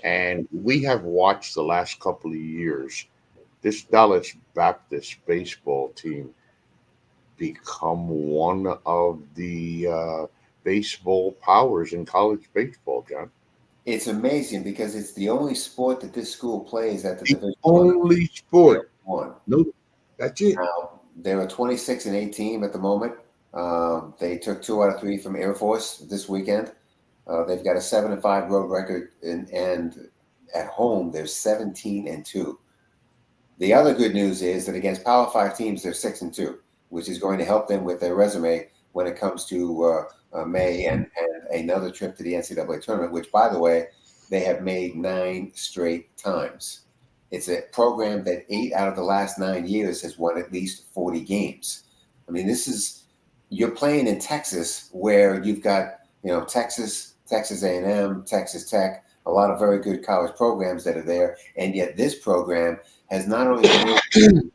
And we have watched the last couple of years this Dallas Baptist baseball team become one of the baseball powers in college baseball, John. It's amazing because it's the only sport that this school plays at the The Division only sport. One. No, that's it. Now, they're a 26-8 team at the moment. They took 2 out of 3 from Air Force this weekend. They've got a 7-5 road record, and at home they're 17-2. The other good news is that against Power 5 teams, they're 6-2, which is going to help them with their resume when it comes to May and another trip to the NCAA tournament, which, by the way, they have made 9 straight times. It's a program that 8 out of the last 9 years has won at least 40 games. I mean, you're playing in Texas where you've got, Texas A&M, Texas Tech, a lot of very good college programs that are there. And yet this program has not only been able to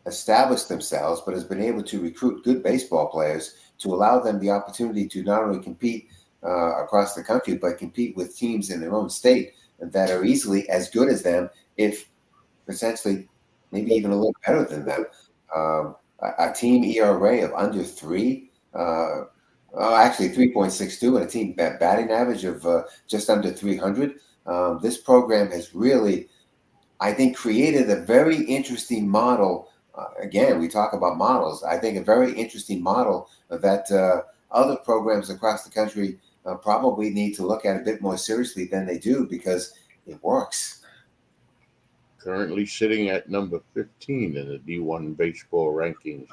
establish themselves, but has been able to recruit good baseball players to allow them the opportunity to not only compete across the country, but compete with teams in their own state that are easily as good as them, if potentially maybe even a little better than them. A team ERA of under 3, actually 3.62, and a team batting average of just under 300. This program has really, I think, created a very interesting model. Again, we talk about models. I think a very interesting model that other programs across the country probably need to look at a bit more seriously than they do, because it works. Currently sitting at number 15 in the D1 baseball rankings,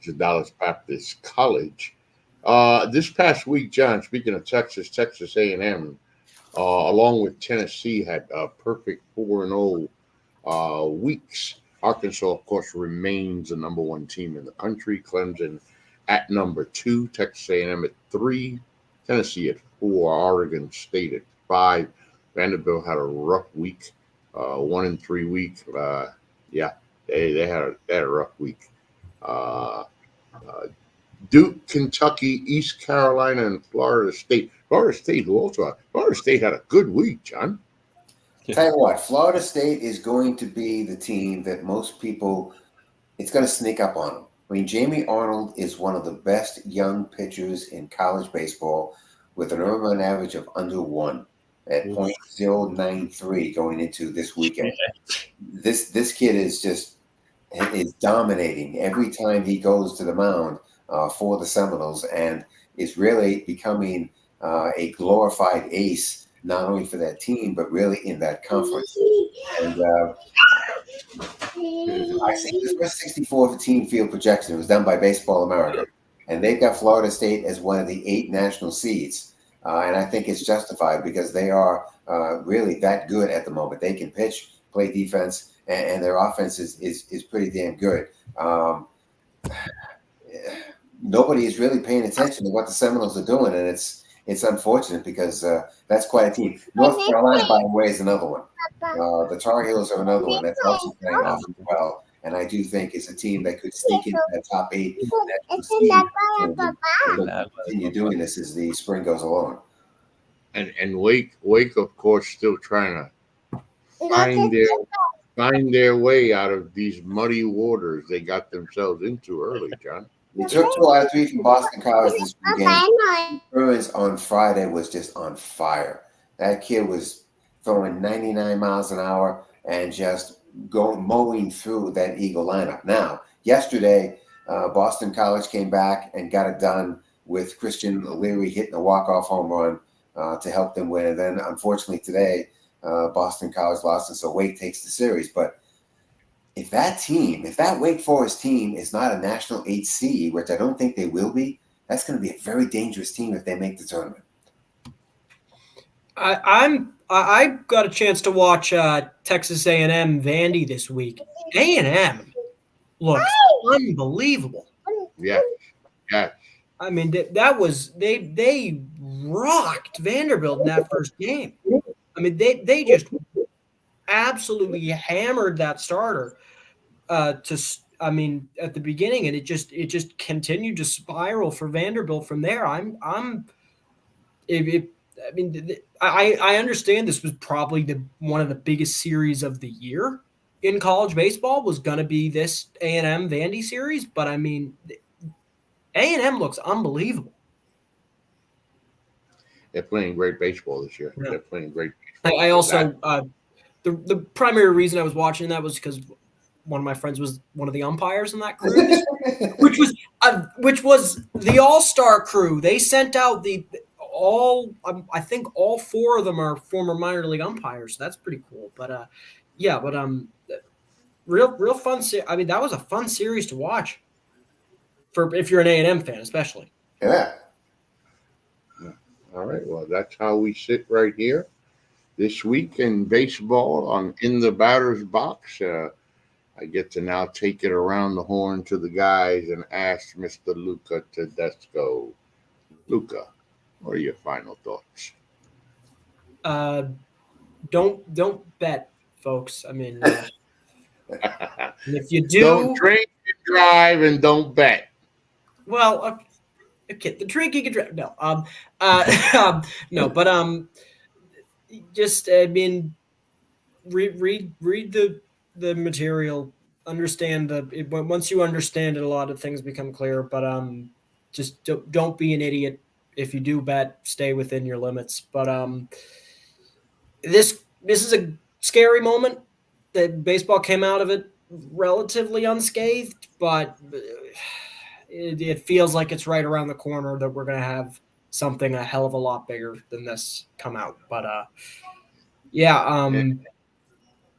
to Dallas Baptist College. This past week, John, speaking of Texas A&M, along with Tennessee, had perfect 4-0 weeks. Arkansas, of course, remains the number 1 team in the country. Clemson at number 2, Texas A&M at 3, Tennessee at 4, Oregon State at 5. Vanderbilt had a rough week, 1-3 week. They had a rough week. Duke, Kentucky, East Carolina, and Florida State. Florida State had a good week, John. Tell you what, Florida State is going to be the team that most people, it's going to sneak up on them. I mean, Jamie Arnold is one of the best young pitchers in college baseball, with an earned run average of under 1 at .093 going into this weekend. This kid is dominating every time he goes to the mound for the Seminoles, and is really becoming a glorified ace, not only for that team, but really in that conference. And I see the first 64 team field projection. It was done by Baseball America, and they've got Florida State as one of the 8 national seeds. And I think it's justified, because they are really that good at the moment. They can pitch, play defense, and their offense is pretty damn good. Nobody is really paying attention to what the Seminoles are doing, and it's unfortunate, because that's quite a team. North Carolina, by the way, is another one. The Tar Heels are another one that's also playing off as well, and I do think it's a team that could sneak into that top 8. Continue doing this as the spring goes along. And Wake, of course, still trying to find their way out of these muddy waters they got themselves into early, John. They took 2 out of 3 from Boston College this weekend. Burns on Friday was just on fire. That kid was throwing 99 miles an hour. and just mowing through that Eagle lineup. Now, yesterday, Boston College came back and got it done with Christian Leary hitting a walk-off home run to help them win. And then, unfortunately, today, Boston College lost, and so Wake takes the series. But if that Wake Forest team is not a national 8 seed, which I don't think they will be, that's going to be a very dangerous team if they make the tournament. I got a chance to watch Texas A&M Vandy this week. A&M looks unbelievable. Yeah. I mean, they rocked Vanderbilt in that first game. I mean, they just absolutely hammered that starter at the beginning, and it just continued to spiral for Vanderbilt from there. I understand this was probably one of the biggest series of the year in college baseball was going to be this A&M Vandy series, but I mean, A&M looks unbelievable. They're playing great baseball this year. Yeah. They're playing great baseball. I also the primary reason I was watching that was because one of my friends was one of the umpires in that crew, which was the all-star crew. They sent out I think all 4 of them are former minor league umpires. That's pretty cool. But real fun. I mean, that was a fun series to watch for if you're an A&M fan, especially. Yeah. All right. Well, that's how we sit right here this week in baseball on In the Batter's Box. I get to now take it around the horn to the guys and ask Mr. Luca Tedesco. Luca, what are your final thoughts? Don't bet, folks. I mean, if you do, Don't drink and drive, and don't bet. Well, okay, the drinking and drive. No, no, but just I mean, read the material. Understand once you understand it, a lot of things become clear. But just don't be an idiot. If you do bet, stay within your limits. But this is a scary moment. That baseball came out of it relatively unscathed, but it feels like it's right around the corner that we're going to have something a hell of a lot bigger than this come out. But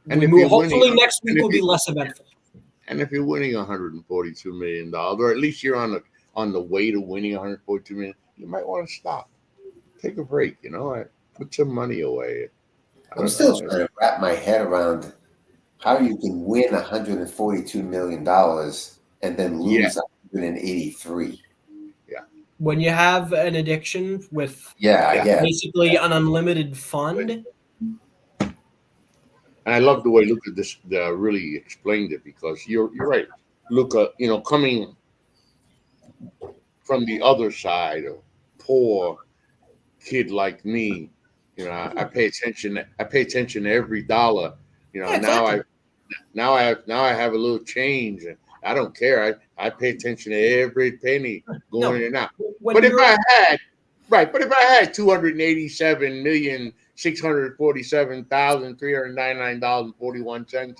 hopefully next week will be less eventful. And if you're winning $142 million, or at least you're on the way to winning $142 million, you might want to stop, take a break. Put some money away. I'm still trying to wrap my head around how you can win $142 million and then lose 183. Yeah. When you have an addiction with basically an unlimited fund. And I love the way Luca really explained it, because you're right, Luca. Coming from the other side, a poor kid like me, I pay attention. I pay attention to every dollar. Now I have a little change, and I don't care. I pay attention to every penny going in and out. But if I had 287,647,399.41,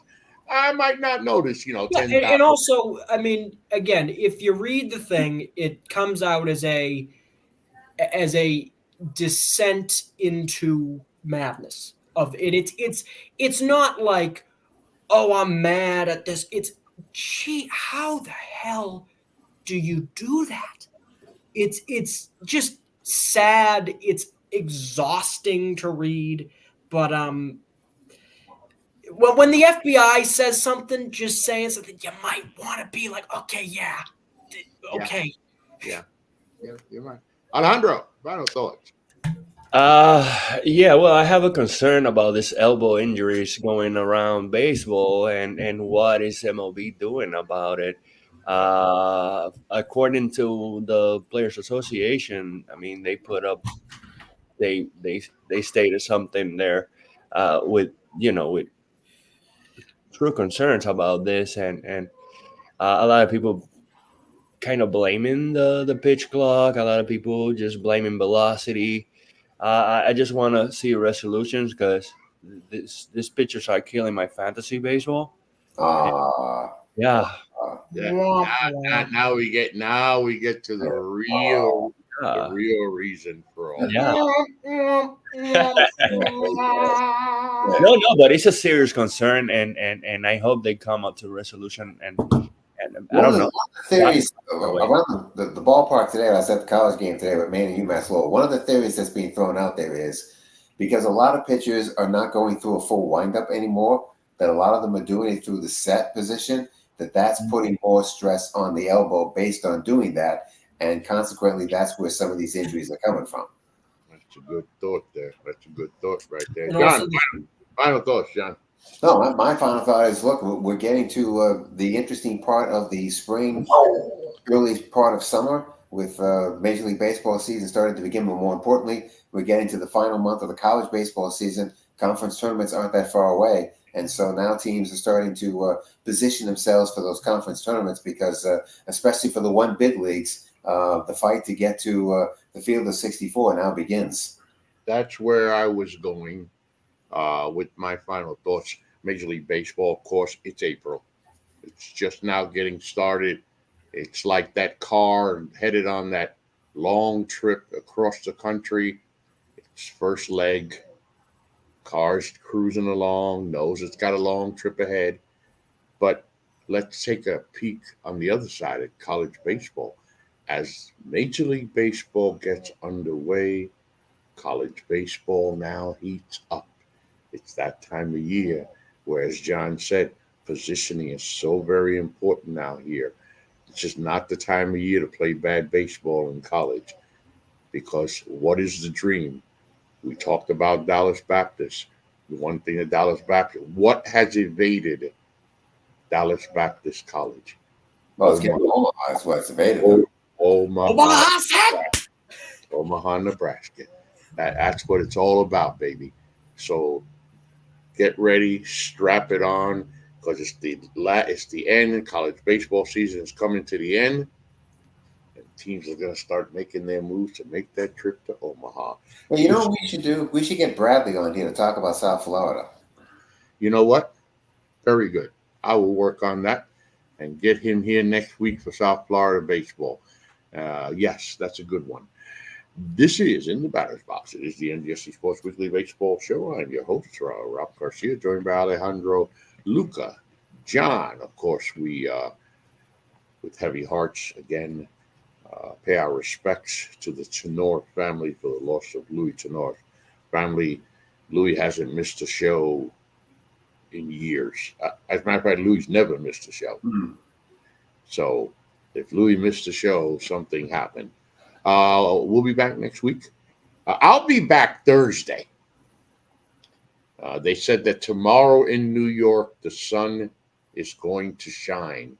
I might not notice, 10,000. And also, I mean, again, if you read the thing, it comes out as a descent into madness of it. It's not like, oh, I'm mad at this. It's, gee, how the hell do you do that? It's just sad. It's exhausting to read. But when the FBI says something, just saying something, you might want to be like, okay, yeah, okay. Yeah, you're right. Alejandro, final thoughts. Well, I have a concern about this elbow injuries going around baseball, and what is MLB doing about it? According to the Players Association, I mean, they put up, they stated something there, with true concerns about this, and a lot of people kind of blaming the pitch clock. A lot of people just blaming velocity. I just want to see resolutions, because these pitchers are killing my fantasy baseball. Ah, Yeah. Yeah. Now we get to the real reason for all. Yeah. No, but it's a serious concern, and I hope they come up to a resolution. And I don't know. One of the theories around the ballpark today, I was at the college game today with Maine and UMass Lowell. One of the theories that's being thrown out there is because a lot of pitchers are not going through a full windup anymore, that a lot of them are doing it through the set position, that's putting more stress on the elbow based on doing that. And consequently, that's where some of these injuries are coming from. That's a good thought there. That's a good thought right there. And John, also- final thoughts, John. No, my final thought is, look, we're getting to the interesting part of the spring, early part of summer with Major League Baseball season starting to begin. But more importantly, we're getting to the final month of the college baseball season. Conference tournaments aren't that far away. And so now teams are starting to position themselves for those conference tournaments because, especially for the one bid leagues, the fight to get to the field of 64 now begins. That's where I was going with my final thoughts. Major League Baseball, of course, it's April. It's just now getting started. It's like that car headed on that long trip across the country. It's first leg. Car's cruising along, knows it's got a long trip ahead. But let's take a peek on the other side of college baseball. As Major League Baseball gets underway, college baseball now heats up. It's that time of year where, as John said, positioning is so very important now here. It's just not the time of year to play bad baseball in college because what is the dream? We talked about Dallas Baptist. The one thing at Dallas Baptist, what has evaded Dallas Baptist College? Well, it's getting Omaha. That's what's evaded. Omaha, Nebraska. That's what it's all about, baby. So get ready, strap it on, because it's the end. College baseball season is coming to the end, and teams are going to start making their moves to make that trip to Omaha. Well, you know what we should do? We should get Bradley on here to talk about South Florida. You know what? Very good. I will work on that and get him here next week for South Florida baseball. Yes, that's a good one. This is In the Batter's Box. It is the NGSC Sports Weekly Baseball Show. I'm your host, Ralph Garcia, joined by Alejandro, Luca, John. Of course, we, with heavy hearts, again, pay our respects to the Tenor family for the loss of Louis Tenor. Family, Louis hasn't missed a show in years. As a matter of fact, Louis never missed a show. So if Louis missed a show, something happened. We'll be back next week. I'll be back Thursday. They said that tomorrow in New York, the sun is going to shine,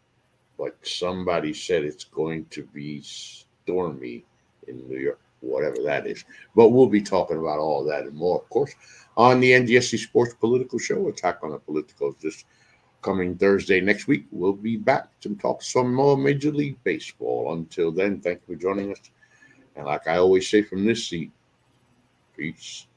but somebody said it's going to be stormy in New York, whatever that is. But we'll be talking about all that and more, of course, on the NGSC Sports Political Show, Attack on the Politicals, this coming Thursday next week. We'll be back to talk some more Major League Baseball. Until then, thank you for joining us. And like I always say from this seat, peace.